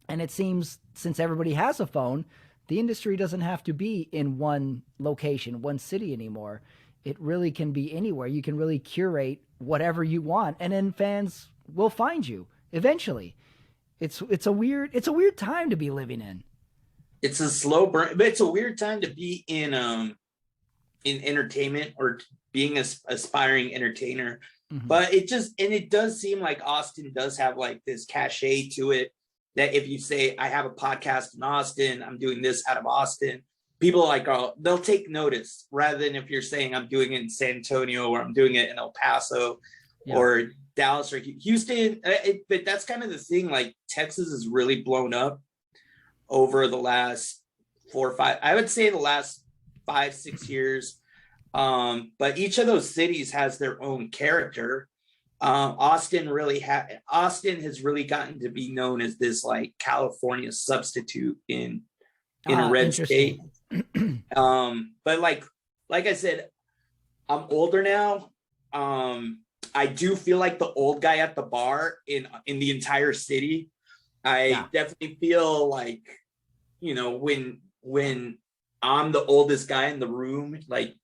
And it seems, since everybody has a phone, the industry doesn't have to be in one location, one city anymore. It really can be anywhere. You can really curate whatever you want, and then fans will find you eventually. It's a weird time to be living in. It's a slow burn, but it's a weird time to be in entertainment or being an aspiring entertainer. Mm-hmm. But it does seem like Austin does have like this cachet to it, that if you say, I have a podcast in Austin, I'm doing this out of Austin, people like, oh, they'll take notice, rather than if you're saying I'm doing it in San Antonio or I'm doing it in El Paso or Dallas or Houston. But that's kind of the thing. Like Texas has really blown up over the last 4 or 5, I would say the last 5-6 years. But each of those cities has their own character. Austin has really gotten to be known as this like California substitute in a red state. But like I said, I'm older now. I do feel like the old guy at the bar in the entire city. I definitely feel like, you know, when I'm the oldest guy in the room, like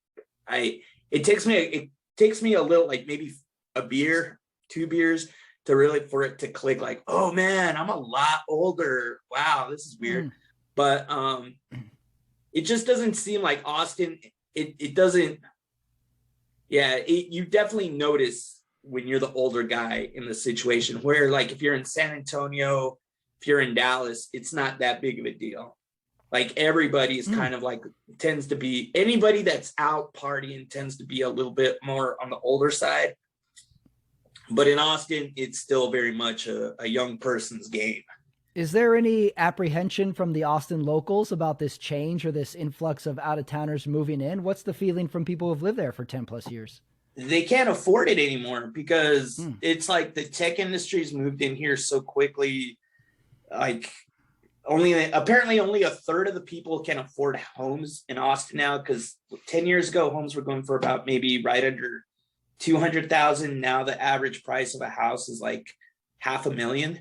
it takes me a little, like maybe a beer, 2 beers to really, for it to click, like, oh man, I'm a lot older. Wow, this is weird. But it just doesn't seem like Austin. It doesn't. Yeah, you definitely notice when you're the older guy in the situation, where like if you're in San Antonio, if you're in Dallas, it's not that big of a deal. Like everybody is kind of like, tends to be, anybody that's out partying tends to be a little bit more on the older side. But in Austin, it's still very much a young person's game. Is there any apprehension from the Austin locals about this change or this influx of out-of-towners moving in? What's the feeling from people who've lived there for 10 plus years? They can't afford it anymore because it's like the tech industry's moved in here so quickly. Like apparently only a third of the people can afford homes in Austin now, because 10 years ago, homes were going for about maybe right under 200,000. Now the average price of a house is like $500,000.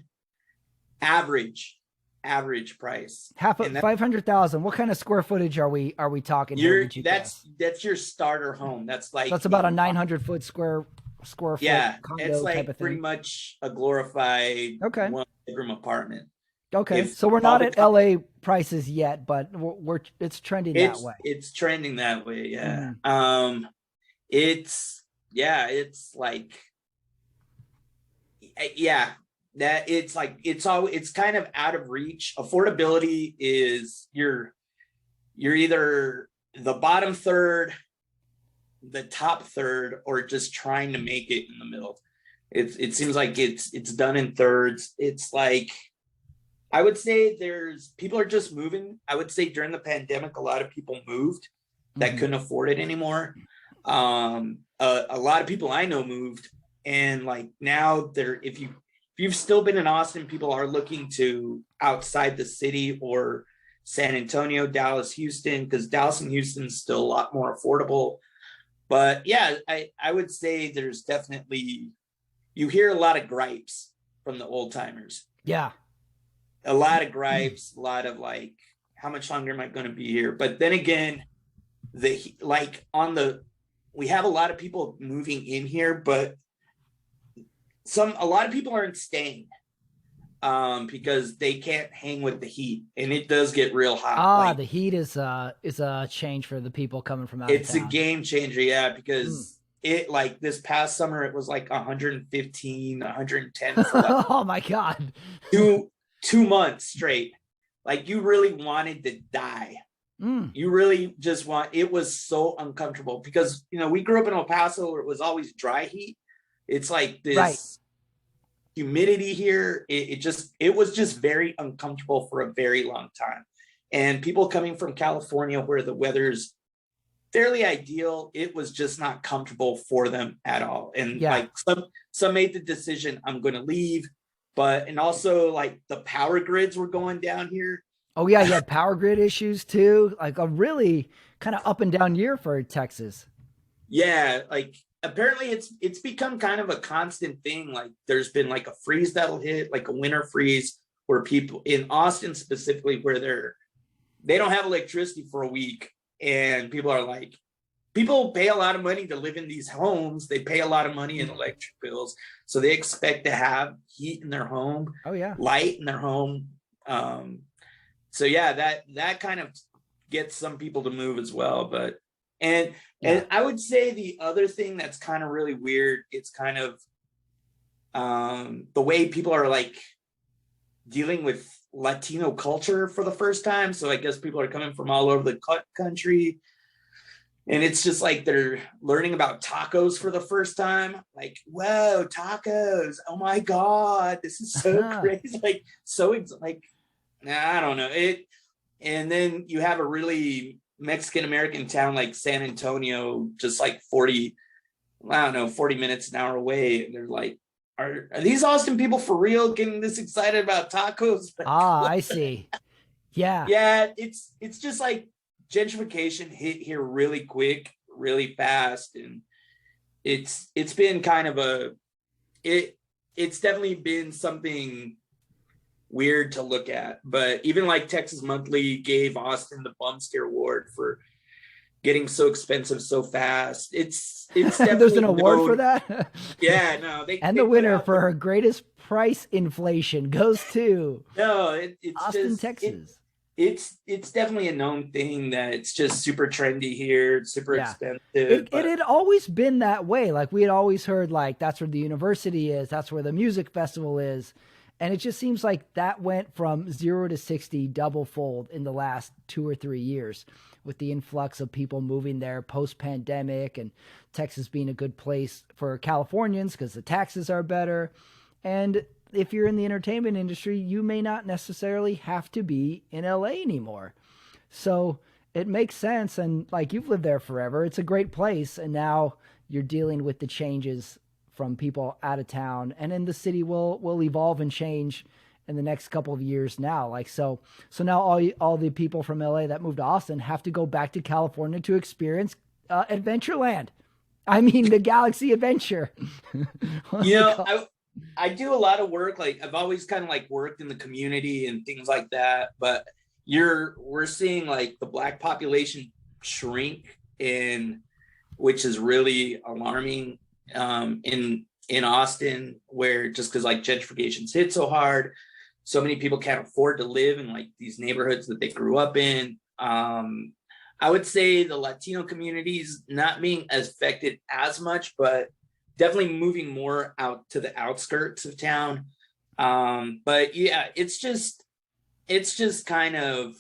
Average price. 500,000. What kind of square footage are we talking here? That's your starter home. That's like, that's about a 900 square foot condo it's like type of thing. Pretty much a glorified 1-bedroom apartment. Okay, so we're not at LA prices yet, but it's trending that way. It's trending that way, yeah. It's like, that it's like, it's kind of out of reach. Affordability is you're either the bottom third, the top third, or just trying to make it in the middle. It seems like it's done in thirds. It's like, I would say people are just moving. I would say during the pandemic, a lot of people moved that couldn't afford it anymore. A lot of people I know moved, and like now if you've still been in Austin, people are looking to outside the city or San Antonio, Dallas, Houston, because Dallas and Houston is still a lot more affordable. But yeah, I would say there's definitely, you hear a lot of gripes from the old timers. Yeah. A lot of gripes, a lot of like, how much longer am I going to be here? But then again, we have a lot of people moving in here, but a lot of people aren't staying because they can't hang with the heat, and it does get real hot. The heat is a change for the people coming from out of town. It's a game changer, yeah, because it, like this past summer, it was like 115, 110 for like oh my God. 2 months straight. Like you really wanted to die. You really just it was so uncomfortable because, you know, we grew up in El Paso where it was always dry heat. It's like this humidity here. It was just very uncomfortable for a very long time. And people coming from California where the weather's fairly ideal, it was just not comfortable for them at all. And like some made the decision, I'm going to leave. And also like the power grids were going down here. Oh yeah, you had power grid issues too. Like a really kind of up and down year for Texas. Yeah, like apparently it's become kind of a constant thing. Like there's been like a freeze that'll hit, like a winter freeze, where people in Austin specifically, where they don't have electricity for a week, and people pay a lot of money to live in these homes. They pay a lot of money in electric bills, so they expect to have heat in their home, Oh yeah. light in their home. So yeah, that kind of gets some people to move as well. But and I would say the other thing that's kind of really weird, it's kind of the way people are like dealing with Latino culture for the first time. So I guess people are coming from all over the country. And it's just like they're learning about tacos for the first time. Like, whoa, tacos. Oh my God, this is so crazy. Like, I don't know. And then you have a really Mexican American town like San Antonio, just like 40 minutes an hour away. And they're like, are these Austin people for real getting this excited about tacos? Like, I see. Yeah. Yeah, it's just like gentrification hit here really quick, really fast, and it's been kind of it's definitely been something weird to look at. But even like Texas Monthly gave Austin the Bum Scare Award for getting so expensive so fast. It's definitely there's an award for that. Yeah, no, and the winner for her greatest price inflation goes to it's Austin, just, Texas. It's definitely a known thing that it's just super trendy here. It's super expensive. It had always been that way. Like we had always heard, like that's where the university is, that's where the music festival is. And it just seems like that went from 0 to 60 double fold in the last 2 or 3 years with the influx of people moving there post pandemic, and Texas being a good place for Californians because the taxes are better. And if you're in the entertainment industry, you may not necessarily have to be in LA anymore. So it makes sense. And like, you've lived there forever. It's a great place. And now you're dealing with the changes from people out of town, and then the city will evolve and change in the next couple of years now. Like, so now all the people from LA that moved to Austin have to go back to California to experience Adventureland. I mean, the Galaxy Adventure. I do a lot of work. Like I've always kind of like worked in the community and things like that, but we're seeing like the Black population shrink, which is really alarming in Austin, where just because like gentrification's hit so hard, so many people can't afford to live in like these neighborhoods that they grew up in. I would say the Latino community is not being affected as much, but definitely moving more out to the outskirts of town. But yeah, it's just kind of,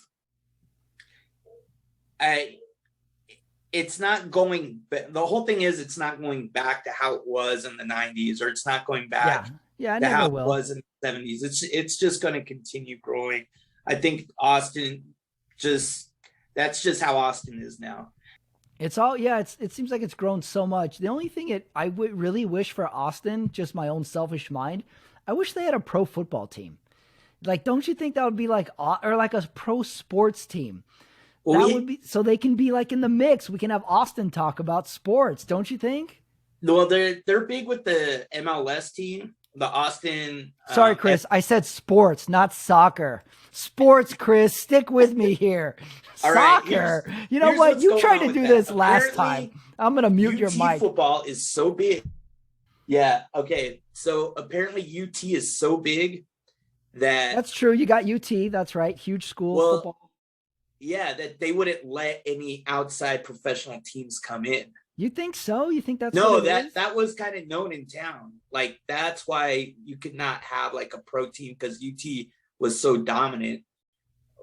it's not going, the whole thing is it's not going back to how it was in the 90s, or it's not going back to how it was in the 70s. It's just going to continue growing. I think that's just how Austin is now. It's all, it seems like it's grown so much. The only thing I would really wish for Austin, just my own selfish mind, I wish they had a pro football team. Like, don't you think that would be like, or like a pro sports team? That would be, so they can be like in the mix. We can have Austin talk about sports, don't you think? Well, they're big with the MLS team, the Austin. Sorry, Chris, I said sports, not soccer. Sports, Chris, stick with me here. Soccer. Right, you know what? You tried to do this last time. I'm going to mute your mic. Football is so big. Yeah. Okay. So apparently UT is so big that. That's true. You got UT. That's right. Huge school football. Yeah, that they wouldn't let any outside professional teams come in. You think so? You think that's that was kind of known in town. Like that's why you could not have like a pro team, because UT was so dominant.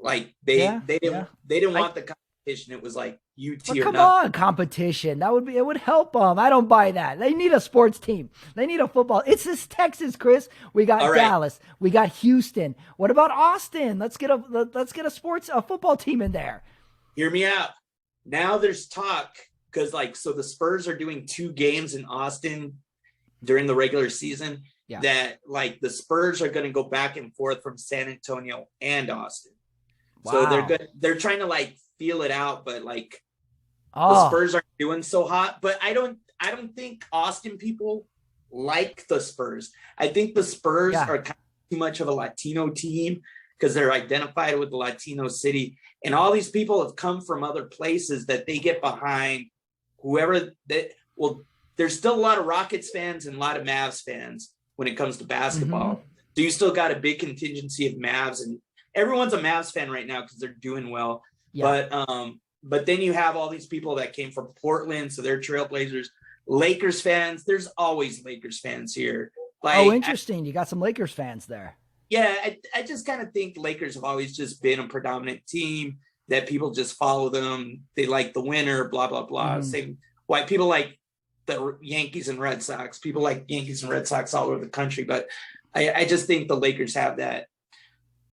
Like they didn't want the competition. It was like UT or come on, competition. It would help them. I don't buy that. They need a sports team. They need a football. It's this Texas, Chris. We got Dallas. We got Houston. What about Austin? Let's get a football team in there. Hear me out. Now there's talk, because so the Spurs are doing 2 games in Austin during the regular season. Yeah. That the Spurs are going to go back and forth from San Antonio and Austin. Wow. So they're trying to feel it out, but the Spurs aren't doing so hot. But I don't think Austin people like the Spurs. I think the Spurs are kind of too much of a Latino team, because they're identified with the Latino city. And all these people have come from other places that they get behind whoever that. Well, there's still a lot of Rockets fans and a lot of Mavs fans when it comes to basketball. Mm-hmm. So you still got a big contingency of Mavs, and everyone's a Mavs fan right now because they're doing well. Yeah. But then you have all these people that came from Portland, so they're Trailblazers. Lakers fans, there's always Lakers fans here. Like, interesting. You got some Lakers fans there. Yeah, I just kind of think Lakers have always just been a predominant team that people just follow them. They like the winner, blah, blah, blah. Mm-hmm. Same why people like the Yankees and Red Sox. People like Yankees and Red Sox all over the country. But I just think the Lakers have that.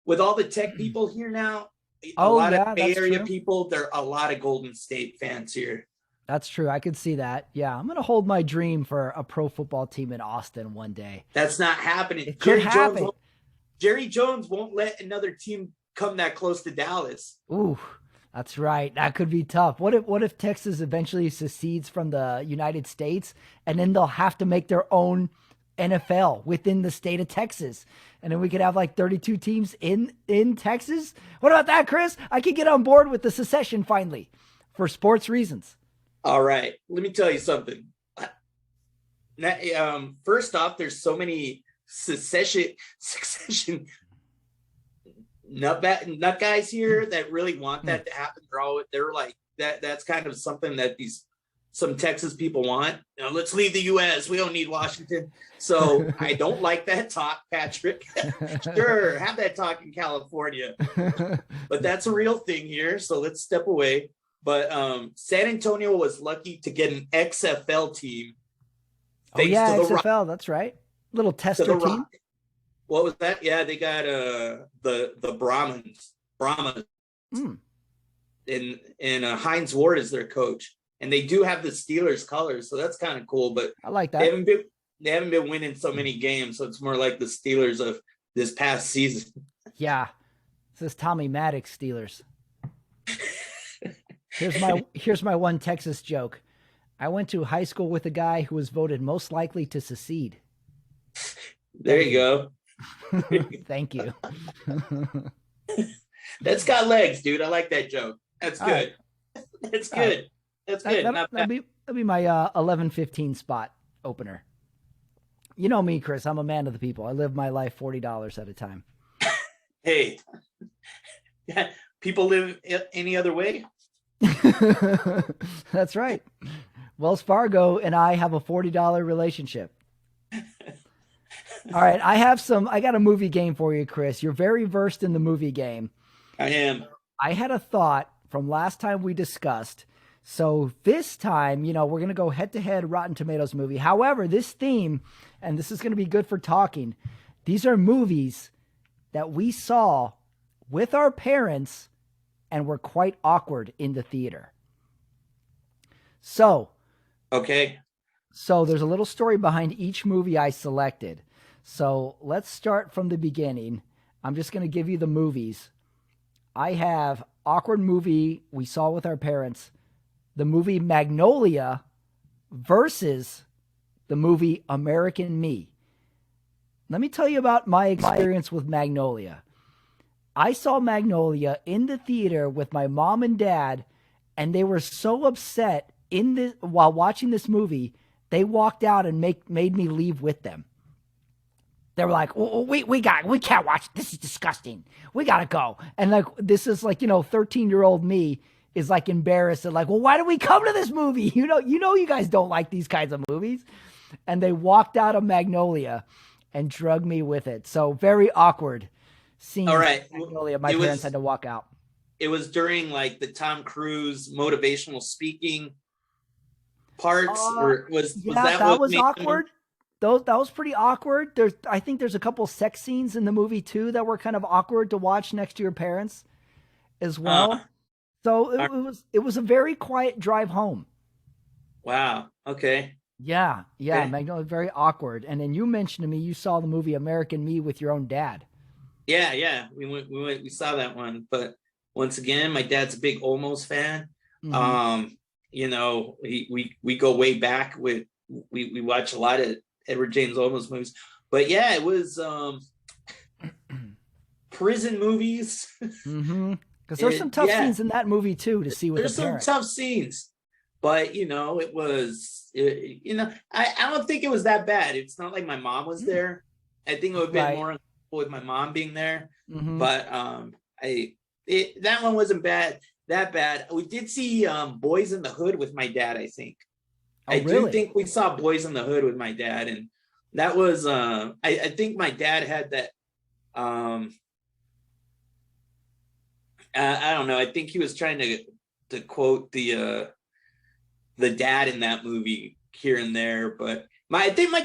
With all the tech people here now, a lot of Bay Area people, there are a lot of Golden State fans here. That's true. I could see that. Yeah, I'm going to hold my dream for a pro football team in Austin one day. That's not happening. It could happen. Jerry Jones won't let another team come that close to Dallas. Ooh, that's right. That could be tough. What if Texas eventually secedes from the United States, and then they'll have to make their own NFL within the state of Texas, and then we could have like 32 teams in Texas? What about that, Chris? I could get on board with the secession finally for sports reasons. All right. Let me tell you something. First off, there's so many secession nut guys here that really want that to happen. They're like that. That's kind of something that some Texas people want. Let's leave the U.S. We don't need Washington. So I don't like that talk, Patrick. Sure, have that talk in California, but that's a real thing here. So let's step away. But San Antonio was lucky to get an XFL team. XFL. That's right. Little tester team. What was that? Yeah, they got the Brahmas. And Heinz Ward is their coach, and they do have the Steelers colors, so that's kind of cool. But I like that. They haven't been winning so many games, so it's more like the Steelers of this past season. Yeah, this is Tommy Maddox Steelers. Here's my one Texas joke. I went to high school with a guy who was voted most likely to secede. There you go. Thank you. That's got legs, dude. I like that joke. That's good. Right. That's good. Right. That's good. That'll be my 11:15 spot opener. You know me, Chris. I'm a man of the people. I live my life $40 at a time. Hey, people live any other way? That's right. Wells Fargo and I have a $40 relationship. All right. I got a movie game for you, Chris. You're very versed in the movie game. I am. I had a thought from last time we discussed. So this time, we're going to go head to head Rotten Tomatoes movie. However, this theme, and this is going to be good for talking, these are movies that we saw with our parents and were quite awkward in the theater. So, okay. So there's a little story behind each movie I selected. So let's start from the beginning. I'm just going to give you the movies. I have awkward movie we saw with our parents, the movie Magnolia versus the movie American Me. Let me tell you about my experience with Magnolia. I saw Magnolia in the theater with my mom and dad, and they were so upset while watching this movie, they walked out and made me leave with them. They were like, oh, we can't watch. This is disgusting. We got to go. And like, this is like, 13-year-old me is like embarrassed and like, well, why did we come to this movie? You guys don't like these kinds of movies. And they walked out of Magnolia and drug me with it. So very awkward scene. All right. Magnolia. My parents had to walk out. It was during like the Tom Cruise motivational speaking parts, or was that was awkward? That was pretty awkward. I think there's a couple sex scenes in the movie too that were kind of awkward to watch next to your parents as well. So it was a very quiet drive home. Wow. Okay. Yeah. Okay. Magnolia, very awkward. And then you mentioned to me you saw the movie American Me with your own dad. Yeah. We saw that one. But once again, my dad's a big Olmos fan. Mm-hmm. We go way back with we watch a lot of Edward James Olmos movies. But yeah, it was prison movies. Mm-hmm. Because there's some tough Yeah, scenes in that movie too to see with a there's some parent. tough scenes, but I don't think it was that bad. It's not like my mom was there. I think it would have been Right. more with my mom being there, Mm-hmm. but that one wasn't that bad. We did see Boys in the Hood with my dad, I think. Oh, I do really? think we saw Boys in the Hood with my dad, and that was I think my dad had that um I don't know. I think he was trying to quote the dad in that movie here and there, but I think my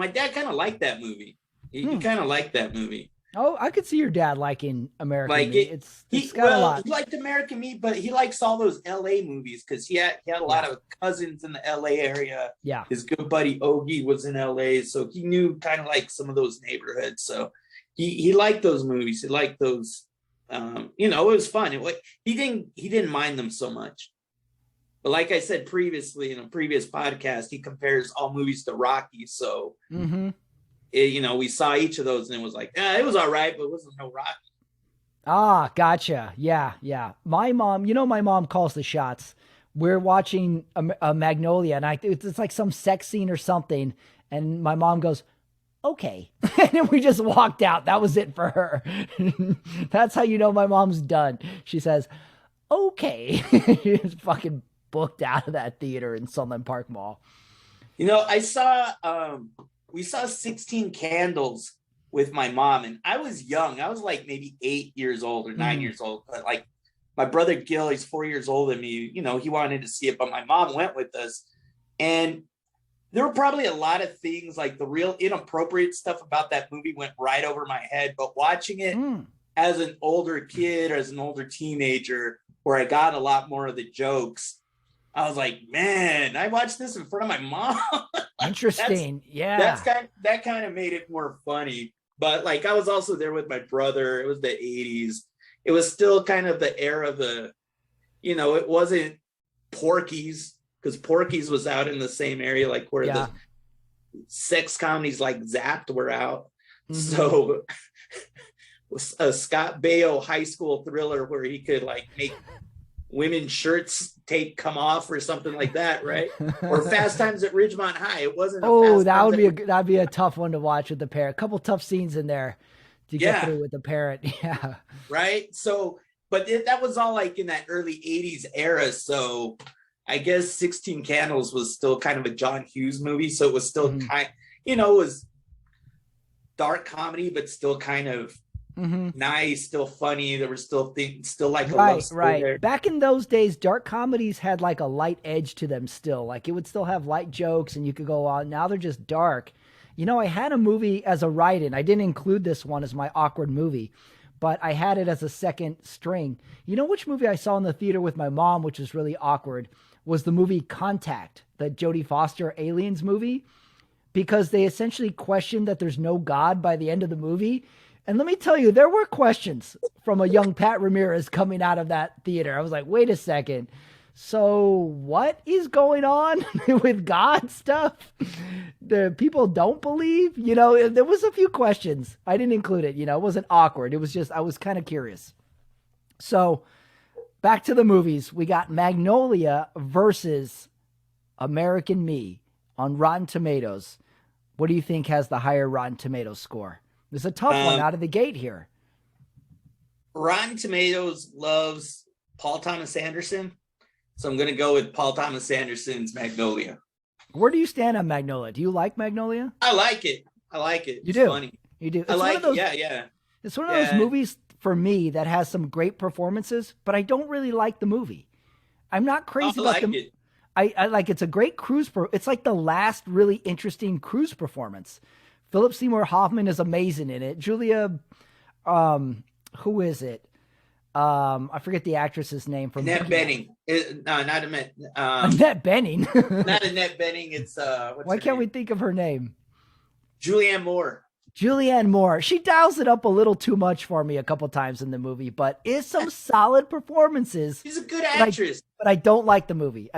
dad kind of liked that movie. He Hmm. kind of liked that movie. Oh, I could see your dad liking American Like Me. It's he got a he lot. liked American Me, but he likes all those L.A. movies because he had a lot Yeah. of cousins in the L.A. area. Yeah. His good buddy Ogie was in L.A., so he knew kind of like some of those neighborhoods. So he liked those movies. He liked those. It was fun. He didn't mind them so much. But like I said previously in a previous podcast, he compares all movies to Rocky. So Mm-hmm. we saw each of those and it was like, it was all right, but it wasn't no Rocky. Ah, gotcha. Yeah, yeah. My mom, my mom calls the shots. We're watching a Magnolia, and it's like some sex scene or something, and my mom goes, "Okay," and then we just walked out. That was it for her. That's how you know my mom's done. She says, "Okay," she's fucking booked out of that theater in Sunland Park Mall. I saw we saw 16 Candles with my mom, and I was young. I was like maybe 8 years old or 9 years old. But like my brother Gil, he's 4 years older than me. He wanted to see it, but my mom went with us, and there were probably a lot of things like the real inappropriate stuff about that movie went right over my head. But watching it Mm. as an older kid or as an older teenager, where I got a lot more of the jokes, I was like, man, I watched this in front of my mom. Interesting. That's Yeah. that kind of made it more funny. But like I was also there with my brother. It was the 80s. It was still kind of the era of it wasn't Porky's, because Porky's was out in the same area like where Yeah. the sex comedies like Zapped were out. Mhm. So a Scott Baio high school thriller where he could like make women's shirts come off or something like that, right? Or Fast Times at Ridgemont High. It wasn't a Oh, Fast Times that'd be a tough one to watch with the parent. A couple tough scenes in there to get Yeah, through with the parent. Yeah. right. So, but that was all like in that early 80s era. So I guess 16 Candles was still kind of a John Hughes movie. So it was still Mhm. it was dark comedy, but still kind of Mm-hmm. nice, still funny. There were still things, still like a love Right, story right. there. Back in those days, dark comedies had like a light edge to them still. Like it would still have light jokes and you could go on. Now they're just dark. I had a movie as a write-in. I didn't include this one as my awkward movie, but I had it as a second string. You know which movie I saw in the theater with my mom, which was really awkward, was the movie Contact, the Jodie Foster aliens movie, because they essentially questioned that there's no God by the end of the movie. And let me tell you, there were questions from a young Pat Ramirez coming out of that theater. I was like, wait a second. So what is going on with God stuff? The people don't believe, there was a few questions. I didn't include it. It wasn't awkward. It was just, I was kind of curious. So back to the movies. We got Magnolia versus American Me on Rotten Tomatoes. What do you think has the higher Rotten Tomatoes score? It's a tough one out of the gate here. Rotten Tomatoes loves Paul Thomas Anderson, so I'm going to go with Paul Thomas Anderson's Magnolia. Where do you stand on Magnolia? Do you like Magnolia? I like it. You It's do. funny. You do. I like it. Yeah. It's one of those movies for me that has some great performances, but I don't really like the movie. I'm not crazy about it. I like it's a great cruise. It's like the last really interesting cruise performance. Philip Seymour Hoffman is amazing in it. Julia, who is it? I forget the actress's name from Annette Bening. No, not Annette. Annette Bening. Not Annette Bening. It's why can't we think of her name? Julianne Moore. Julianne Moore. She dials it up a little too much for me a couple times in the movie, but is some solid performances. She's a good actress. But I don't like the movie.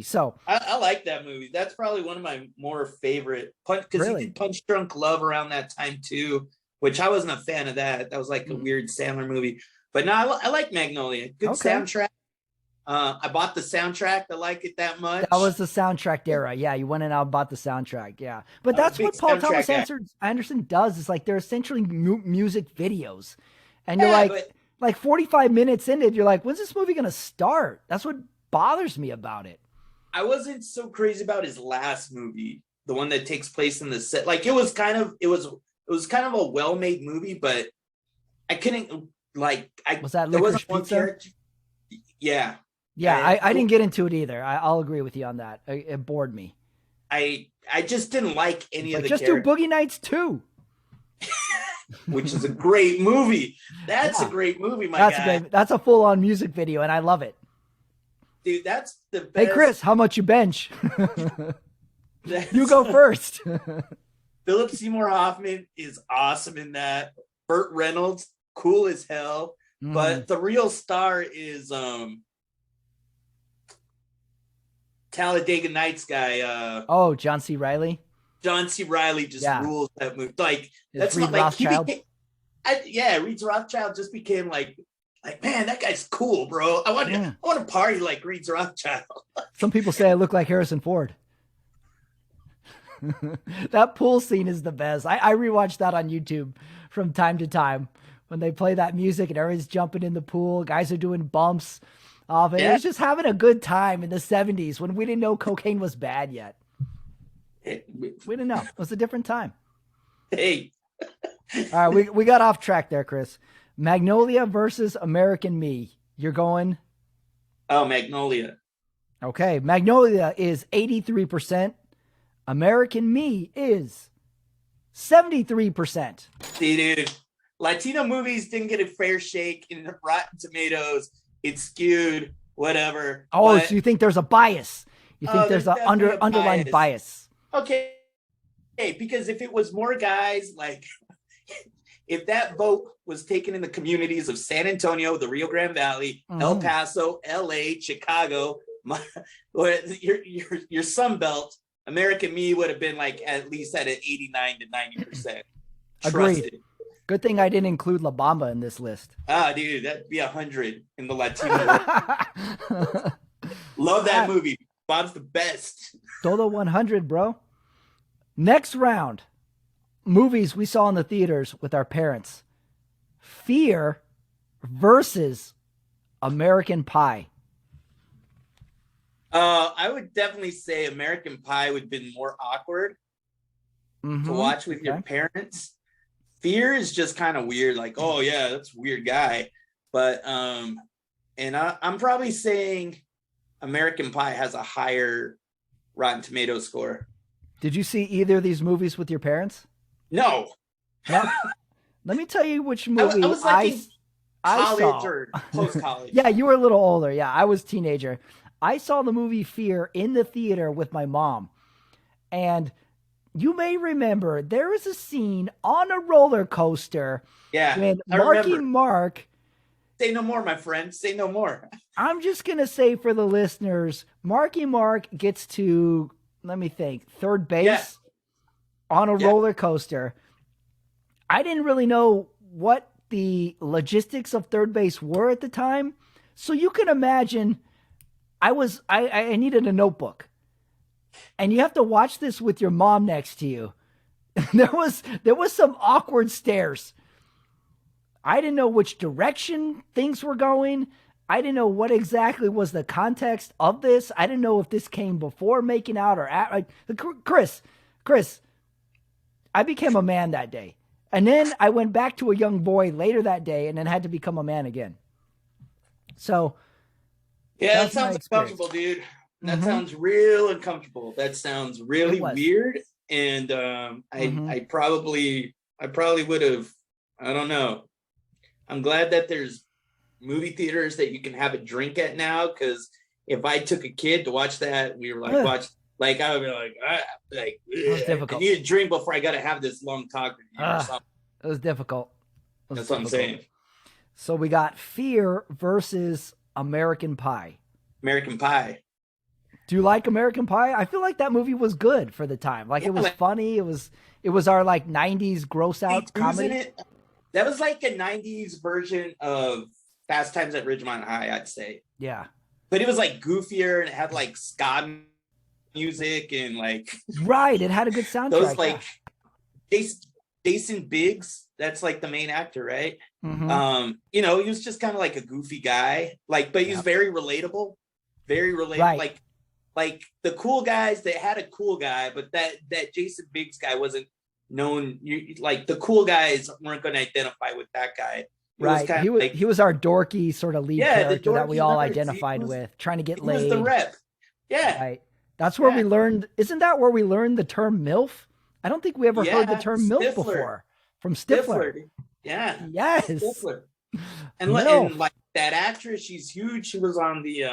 So I like that movie. That's probably one of my more favorite, because he did Punch Drunk Love around that time too. which I wasn't a fan of that. That was like a weird Sandler movie. But no, I like Magnolia. Good Okay. soundtrack. I bought the soundtrack. I like it that much. That was the soundtrack era. Yeah, you went and out and bought the soundtrack. Yeah, but that's big what Paul soundtrack Thomas guy. Anderson does. Is like they're essentially music videos, and you're Yeah, but like 45 minutes into it, you're like, when's this movie gonna start? That's what bothers me about it. I wasn't so crazy about his last movie, the one that takes place in the set. Like it was kind of a well-made movie, but I couldn't like I Was that there Licorice wasn't one Pizza? character. Yeah. Yeah, I didn't get into it either. I'll agree with you on that. It bored me. I just didn't like any Like, of the just characters, do Boogie Nights 2. which is a great movie. That's Yeah. a great movie, my guy. That's a full-on music video, and I love it. Dude, that's the best. Hey, Chris, how much you bench? That's- You go first. Philip Seymour Hoffman is awesome in that. Burt Reynolds, cool as hell. But the real star is Talladega Nights guy. Oh, John C. Reilly. John C. Reilly just rules that movie. Like that's Reed not like Rothschild? Reed Rothschild just became like man, that guy's cool, bro. I want to party like Reed Rothschild. Some people say I look like Harrison Ford. That pool scene is the best. I rewatch that on YouTube from time to time when they play that music and everyone's jumping in the pool. Guys are doing bumps off it. Yeah. It was just having a good time in the 70s when we didn't know cocaine was bad yet. We didn't know. It was a different time. Hey. All right, we got off track there, Chris. Magnolia versus American Me. You're going? Oh, Magnolia. Okay, Magnolia is 83%. American Me is 73%. See, dude, Latino movies didn't get a fair shake in Rotten Tomatoes. It's skewed, whatever. Oh, so you think there's a bias? You think there's an definitely a underlying bias? Okay. Hey, because if it was more guys, like if that vote was taken in the communities of San Antonio, the Rio Grande Valley, El Paso, LA, Chicago, your Sun Belt, American Me would have been like at least at an 89 to 90%. Agreed. Good thing I didn't include La Bamba in this list. Ah, dude, that'd be 100 in the Latino. Love that movie. Bob's the best. Solo 100, bro. Next round. Movies we saw in the theaters with our parents. Fear versus American Pie. I would definitely say American Pie would have been more awkward to watch with your parents. Fear is just kind of weird, like, oh yeah, that's a weird guy. But and I'm probably saying American Pie has a higher Rotten Tomato score. Did you see either of these movies with your parents? No. Let me tell you which movie I was like I college saw. or post-college. Yeah, you were a little older. Yeah, I was a teenager. I saw the movie Fear in the theater with my mom. And you may remember there is a scene on a roller coaster when Marky Mark. Say no more, my friend. Say no more. I'm just going to say for the listeners, Marky Mark gets to, let me think, third base on a roller coaster. I didn't really know what the logistics of third base were at the time. So you can imagine I needed a notebook. And you have to watch this with your mom next to you. There was some awkward stares. I didn't know which direction things were going. I didn't know what exactly was the context of this. I didn't know if this came before making out or at. Chris, I became a man that day. And then I went back to a young boy later that day and then had to become a man again. So. Yeah, that sounds uncomfortable, dude. That sounds real uncomfortable. That sounds really weird. And I probably would have, I don't know. I'm glad that there's movie theaters that you can have a drink at now, because if I took a kid to watch that, we were like, I would be like, I need a drink before I got to have this long talk with you or something. It was difficult. That's what I'm saying. So we got Fear versus American Pie. American Pie. Do you like American Pie? I feel like that movie was good for the time. Like Yeah, it was like funny. It was our like 90s gross out 82's in comedy. it. That was like a 90s version of Fast Times at Ridgemont High, I'd say. Yeah. But it was like goofier and it had like ska music and like Right. It had a good those soundtrack. Yeah. like Jason, Jason Biggs, that's like the main actor, right? Mm-hmm. You know, he was just kind of like a goofy guy, like, but he was Yep. very relatable, Right. like the cool guys that had a cool guy, but that Jason Biggs guy wasn't known. Like the cool guys weren't going to identify with that guy. It was Right. kind of like, He was our dorky sort of lead yeah, the character that we dorky, all remember, identified with, trying to get he was the laid. rep. Yeah, Right. That's where yeah, we learned. Isn't that where we learned the term MILF? I don't think we ever heard the yeah. term MILF Stifler, before from Stifler. Stifler, yeah, Yes. Stifler. MILF. And like that actress, she's huge. She was on the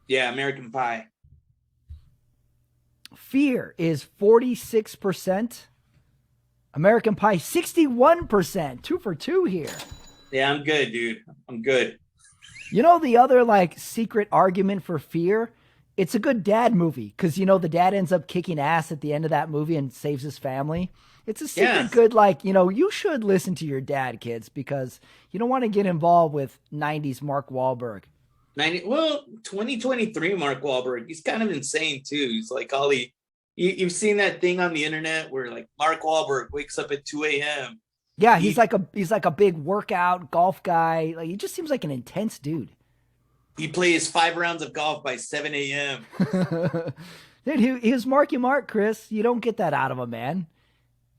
yeah, American Pie. Fear is 46%. American Pie 61%. 2 for 2 here. Yeah, I'm good, dude. I'm good. You know the other like secret argument for Fear? It's a good dad movie because you know the dad ends up kicking ass at the end of that movie and saves his family. It's a secret Yeah. good, like, you know, you should listen to your dad, kids, because you don't want to get involved with 90s Mark Wahlberg. 2023 Mark Wahlberg, he's kind of insane too. He's like you've seen that thing on the internet where like Mark Wahlberg wakes up at 2 a.m. Yeah, He he's like a big workout golf guy. Like he just seems like an intense dude. he plays 5 rounds of golf by 7 a.m. Dude, he was Marky Mark, Chris. You don't get that out of a man.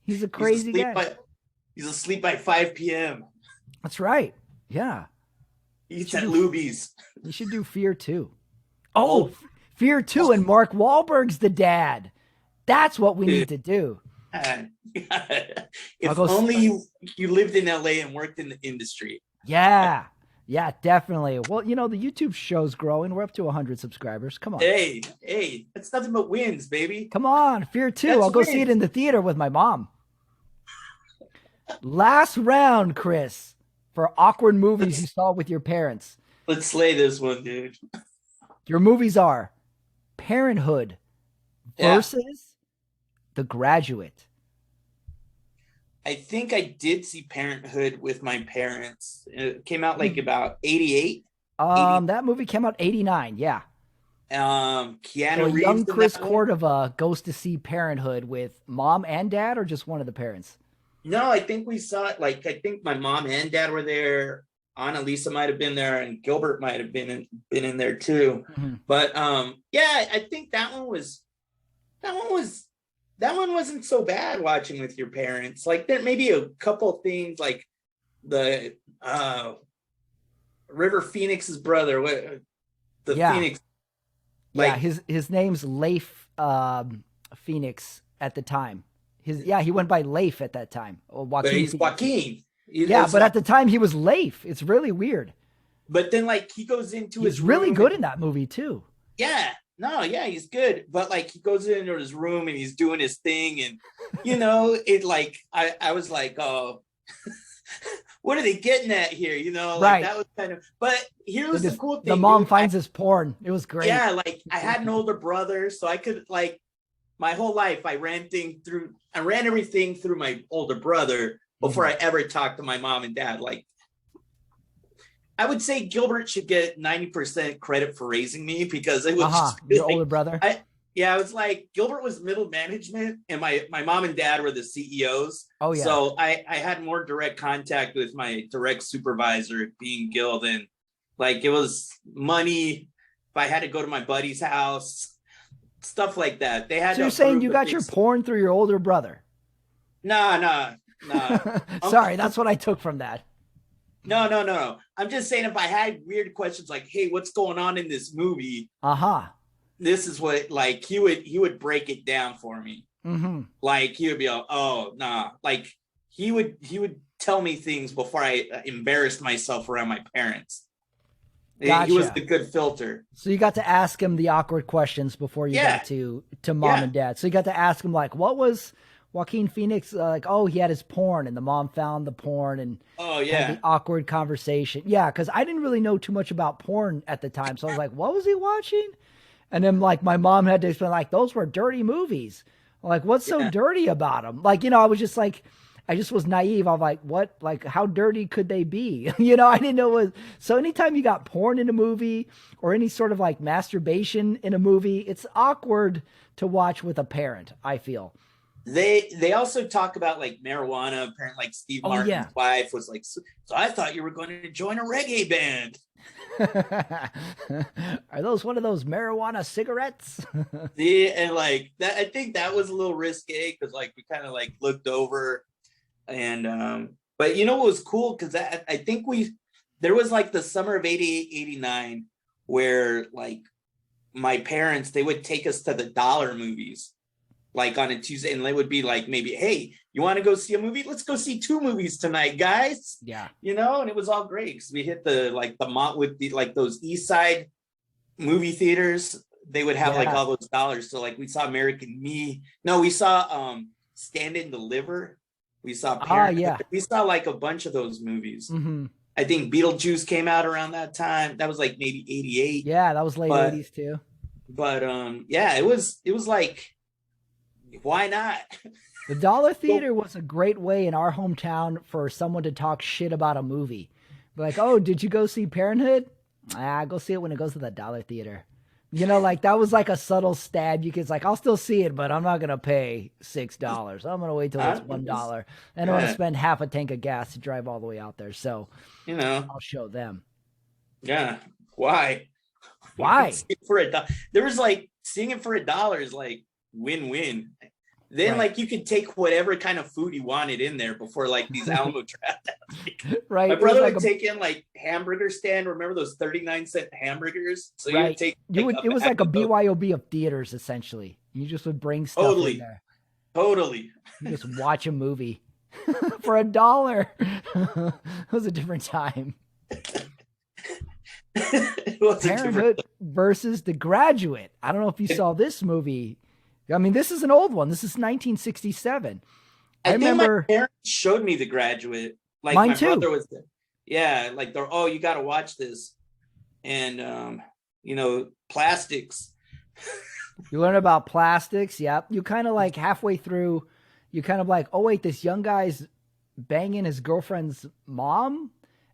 He's a crazy guy. He's asleep by 5 p.m. That's right. Yeah. He eats at Luby's. You should do Fear 2. Oh, Oh, Fear 2 and Mark Wahlberg's the dad. That's what we need to do. God. I'll If go only you lived in LA and worked in the industry. Yeah. Yeah, definitely. Well, you know, the YouTube show's growing. We're up to 100 subscribers. Come on. Hey, that's nothing but wins, baby. Come on. Fear 2. That's I'll go see it wins. in the theater with my mom. Last round, Chris, for awkward movies you saw with your parents. Let's slay this one, dude. Your movies are Parenthood Yeah. versus The Graduate. I think I did see Parenthood with my parents. It came out like about 88. That movie came out 89. Yeah. Keanu So Reeves. young in Chris that one. Cordova goes to see Parenthood with mom and dad, or just one of the parents? No, I think we saw it. Like I think my mom and dad were there. Annalisa might have been there, and Gilbert might have been in there too. Mm-hmm. But yeah, I think that one wasn't so bad watching with your parents. Like there maybe a couple of things like the River Phoenix's brother, the Yeah. Phoenix. Yeah, Like his name's Leif Phoenix at the time. He went by Leif at that time. Or but Joaquin he's Phoenix. Joaquin. Yeah, but at the time he was Leif. It's really weird. But then like he goes into He's his really room good and- in that movie too. Yeah. No, yeah, he's good. But like he goes into his room and he's doing his thing, and you know, it like I was like, oh, what are they getting at here? You know, like Right. that was kind of, but here was the cool thing. The mom dude. finds his porn. It was great. Yeah, like I had an older brother, so I could like my whole life I ran everything through my older brother before I ever talked to my mom and dad. Like I would say Gilbert should get 90% credit for raising me, because it was just Your like, older brother. I was like Gilbert was middle management and my mom and dad were the CEOs. Oh, yeah. So I had more direct contact with my direct supervisor being Gil than like it was money. If I had to go to my buddy's house, stuff like that. They had So to you're saying approve you the got your things. porn through your older brother? No. Sorry, that's what I took from that. No. I'm just saying if I had weird questions like, hey, what's going on in this movie? This is what like he would break it down for me. Mm-hmm. Like he would be like, oh nah. Like he would tell me things before I embarrassed myself around my parents. Gotcha. He was the good filter. So you got to ask him the awkward questions before you Yeah. got to mom and dad. So you got to ask him like, what was Joaquin Phoenix like? Oh, he had his porn, and the mom found the porn and Oh had yeah. the awkward conversation. Yeah, because I didn't really know too much about porn at the time, so I was like, what was he watching? And then like my mom had to explain like those were dirty movies. Like what's so Yeah. dirty about them? Like, I was just like, I just was naive. I'm like, what? Like, how dirty could they be? I didn't know what. So anytime you got porn in a movie or any sort of like masturbation in a movie, it's awkward to watch with a parent, I feel. They also talk about like marijuana. Apparently, like Steve Oh Martin's yeah. wife was like, so I thought you were going to join a reggae band. Are those one of those marijuana cigarettes? See, and like that, I think that was a little risque because like we kind of like looked over and but you know what was cool because I think there was like the summer of 88, 89 where like my parents they would take us to the dollar movies like on a Tuesday and they would be like maybe, hey, you want to go see a movie? Let's go see two movies tonight, guys. Yeah. And it was all great because we hit the mont with the like those East Side movie theaters. They would have like Yeah. all those dollars. So like we saw American Me. No, we saw Stand and Deliver. We saw Yeah. Parenthood. We saw like a bunch of those movies. Hmm. I think Beetlejuice came out around that time. That was like maybe 88. Yeah, that was late But 80s too. but yeah, it was like why not? The Dollar So Theater was a great way in our hometown for someone to talk shit about a movie. Like, oh, did you go see Parenthood? Go see it when it goes to the Dollar Theater. Like that was like a subtle stab. You could like, I'll still see it, but I'm not gonna pay $6. I'm gonna wait till it's $1, and I want to yeah, spend half a tank of gas to drive all the way out there. So you know, I'll show them. yeah. Why? Why? For there was like seeing it for $1 is like win-win. Then Right. like you could take whatever kind of food you wanted in there before like these Alamo traps. Right. My It was brother like would a take in like hamburger stand. Remember those 39-cent hamburgers? So you would right. take You like would. It was bag like a of those. BYOB of theaters essentially. You just would bring stuff in Totally, there. totally. You just watch a movie for $1. It was a different time. It was a different. Parenthood versus The Graduate. I don't know if you saw this movie. I mean, this is an old one. This is 1967. I I think my remember parents showed me The Graduate. Like mine my too. brother was there. Yeah, like they're you got to watch this, and plastics. You learn about plastics. Yep. You kind of like halfway through, you kind of like, oh, wait, this young guy's banging his girlfriend's mom.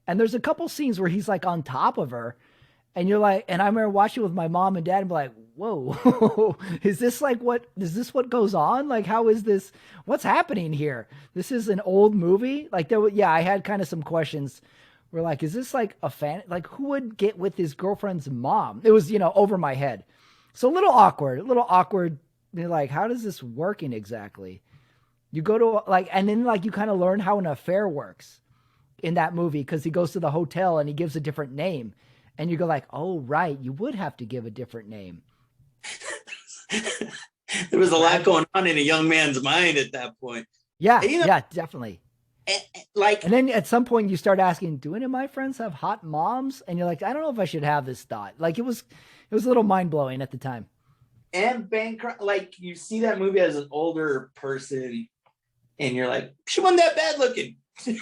And there's a couple scenes where he's like on top of her. And you're like, and I remember watching with my mom and dad and be like, whoa, is this what goes on? Like, how is this? What's happening here? This is an old movie. Like yeah, I had kind of some questions. We're like, is this like a fan? Like who would get with his girlfriend's mom? It was, over my head. So a little awkward. You're like, how does this working exactly? You go to like, and then like, you kind of learn how an affair works in that movie. Cause he goes to the hotel and he gives a different name. And you go like, oh, right. You would have to give a different name. There was a lot going on in a young man's mind at that point. Yeah. And, Yeah, definitely. like, And then at some point you start asking, do any of my friends have hot moms? And you're like, I don't know if I should have this thought. Like it was a little mind blowing at the time. and bankrupt. Like you see that movie as an older person, and you're like, she wasn't that bad looking.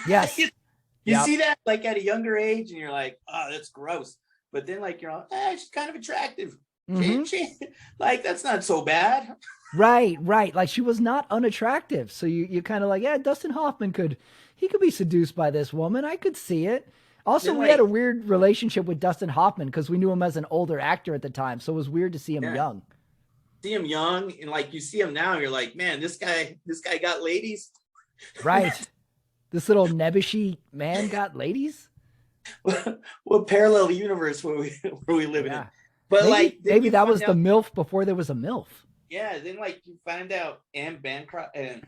Yes. you Yep. see that like at a younger age, and you're like, oh, that's gross. But then like you're like, she's kind of attractive. Mhm. Like that's not so bad. Right. Like she was not unattractive. So you kind of like, yeah, Dustin Hoffman could be seduced by this woman. I could see it. Also, Then, we had a weird relationship with Dustin Hoffman because we knew him as an older actor at the time. So it was weird to see him young. See him young, and like you see him now, you're like, man, this guy got ladies. Right. This little nebbishy man got ladies. What parallel universe were we living in? Yeah. But Maybe you that find was the out- MILF before there was a MILF. yeah. Then like you find out Anne Bancroft, and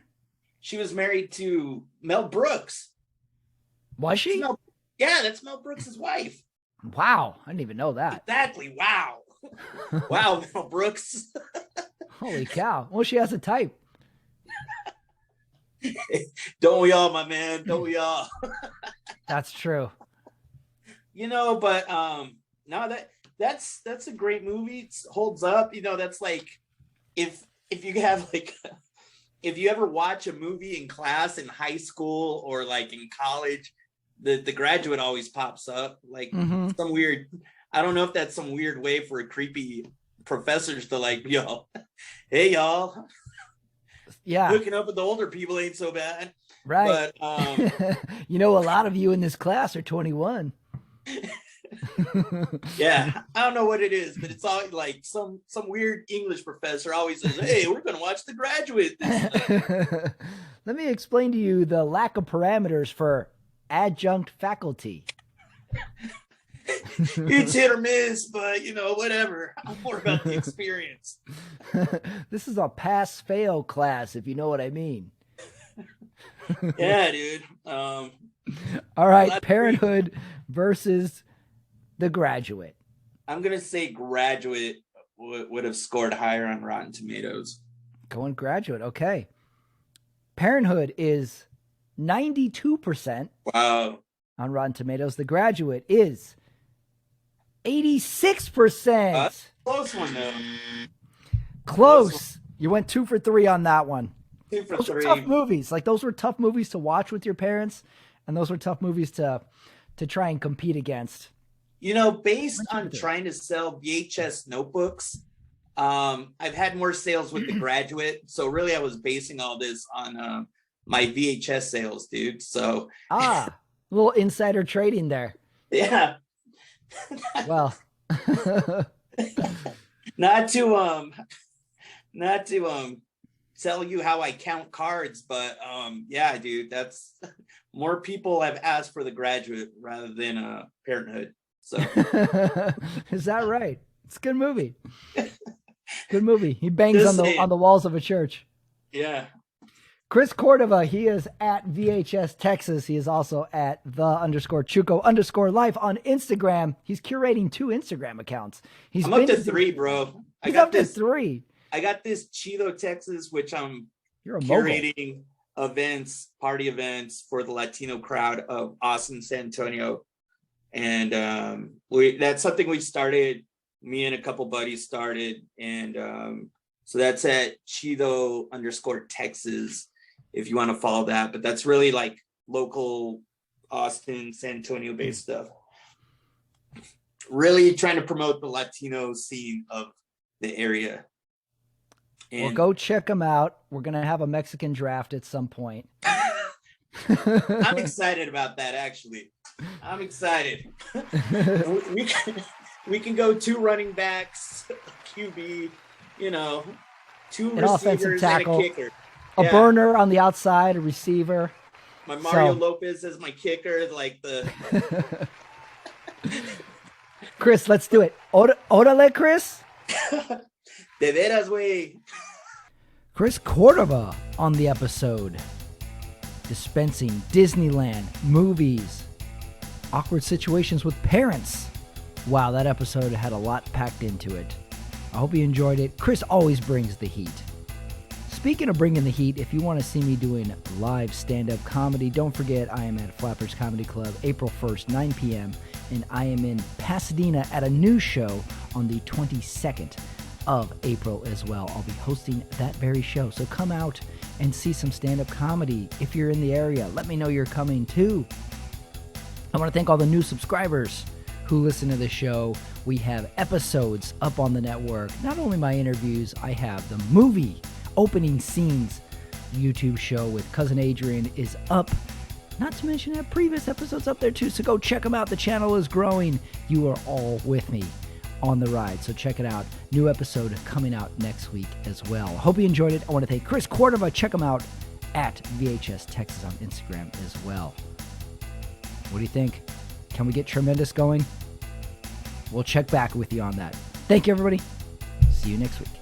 she was married to Mel Brooks. Was she? Yeah, that's Mel Brooks's wife. Wow. I didn't even know that. Exactly. Wow. Wow, Mel Brooks. Holy cow. Well, she has a type. Don't we all, my man? Don't we all? That's true. But no, that's a great movie. It holds up. That's like if you have like if you ever watch a movie in class in high school or like in college, the Graduate always pops up like Mhm. some weird. I don't know if that's some weird way for a creepy professors to like, yo, hey y'all, Yeah. hooking up with the older people ain't so bad. Right. But you know, a lot of you in this class are 21. yeah, I don't know what it is, but it's all like some weird English professor always says, hey, we're gonna watch The Graduate this Let me explain to you the lack of parameters for adjunct faculty. It's hit or miss, but you know, whatever. I'm more about the experience. This is a pass-fail class, if you know what I mean. Yeah, dude. All right, Parenthood versus The Graduate. I'm gonna say Graduate would have scored higher on Rotten Tomatoes. Going Graduate, okay. Parenthood is 92%. Wow. On Rotten Tomatoes. The Graduate is 86%. Close one though. Close. You went 2 for 3 on that one. 2 for those 3. Were tough movies. Like those were tough movies to watch with your parents, and those were tough movies to try and compete against. You know, based on trying to sell VHS notebooks, I've had more sales with The Graduate. So really, I was basing all this on my VHS sales, dude. So a little insider trading there. Yeah. Well, not to tell you how I count cards, but yeah, dude, that's more people have asked for The Graduate rather than Parenthood. So is that right? It's a good movie. Good movie. He bangs on the walls of a church. Yeah. Chris Cordova, he is at VHS Texas. He is also at _Chuco_life on Instagram. He's curating 2 Instagram accounts. I'm up to 3, bro. He's up to 3. I got this Chido, Texas, which I'm curating events, party events for the Latino crowd of Austin, San Antonio. And that's something we started, me and a couple buddies started. And so that's at Chido_Texas, if you want to follow that. But that's really like local Austin, San Antonio based stuff. Really trying to promote the Latino scene of the area. And well, go check them out. We're going to have a Mexican draft at some point. I'm excited about that, actually. I'm excited. we can go 2 running backs, QB, you know, 2 an receivers offensive tackle, and a kicker. A burner on the outside, a receiver. My Mario Lopez as my kicker, like the... Chris, let's do it. Órale, Chris. De veras, güey. Chris Cordova on the episode. Dispensing Disneyland, movies, awkward situations with parents. Wow, that episode had a lot packed into it. I hope you enjoyed it. Chris always brings the heat. Speaking of bringing the heat, if you want to see me doing live stand-up comedy, don't forget I am at Flappers Comedy Club April 1st, 9 p.m., and I am in Pasadena at a new show on the 22nd of April as well. I'll be hosting that very show, so come out and see some stand-up comedy. If you're in the area, let me know you're coming too. I want to thank all the new subscribers who listen to the show. We have episodes up on the network. Not only my interviews, I have the movie opening scenes YouTube show with Cousin Adrian is up. Not to mention I have previous episodes up there too, so go check them out. The channel is growing. You are all with me on the ride, so check it out. New episode coming out next week as well. Hope you enjoyed it. I want to thank Chris Cordova. Check him out at VHS Texas on Instagram as well. What do you think? Can we get Tremendous going? We'll check back with you on that. Thank you, everybody. See you next week.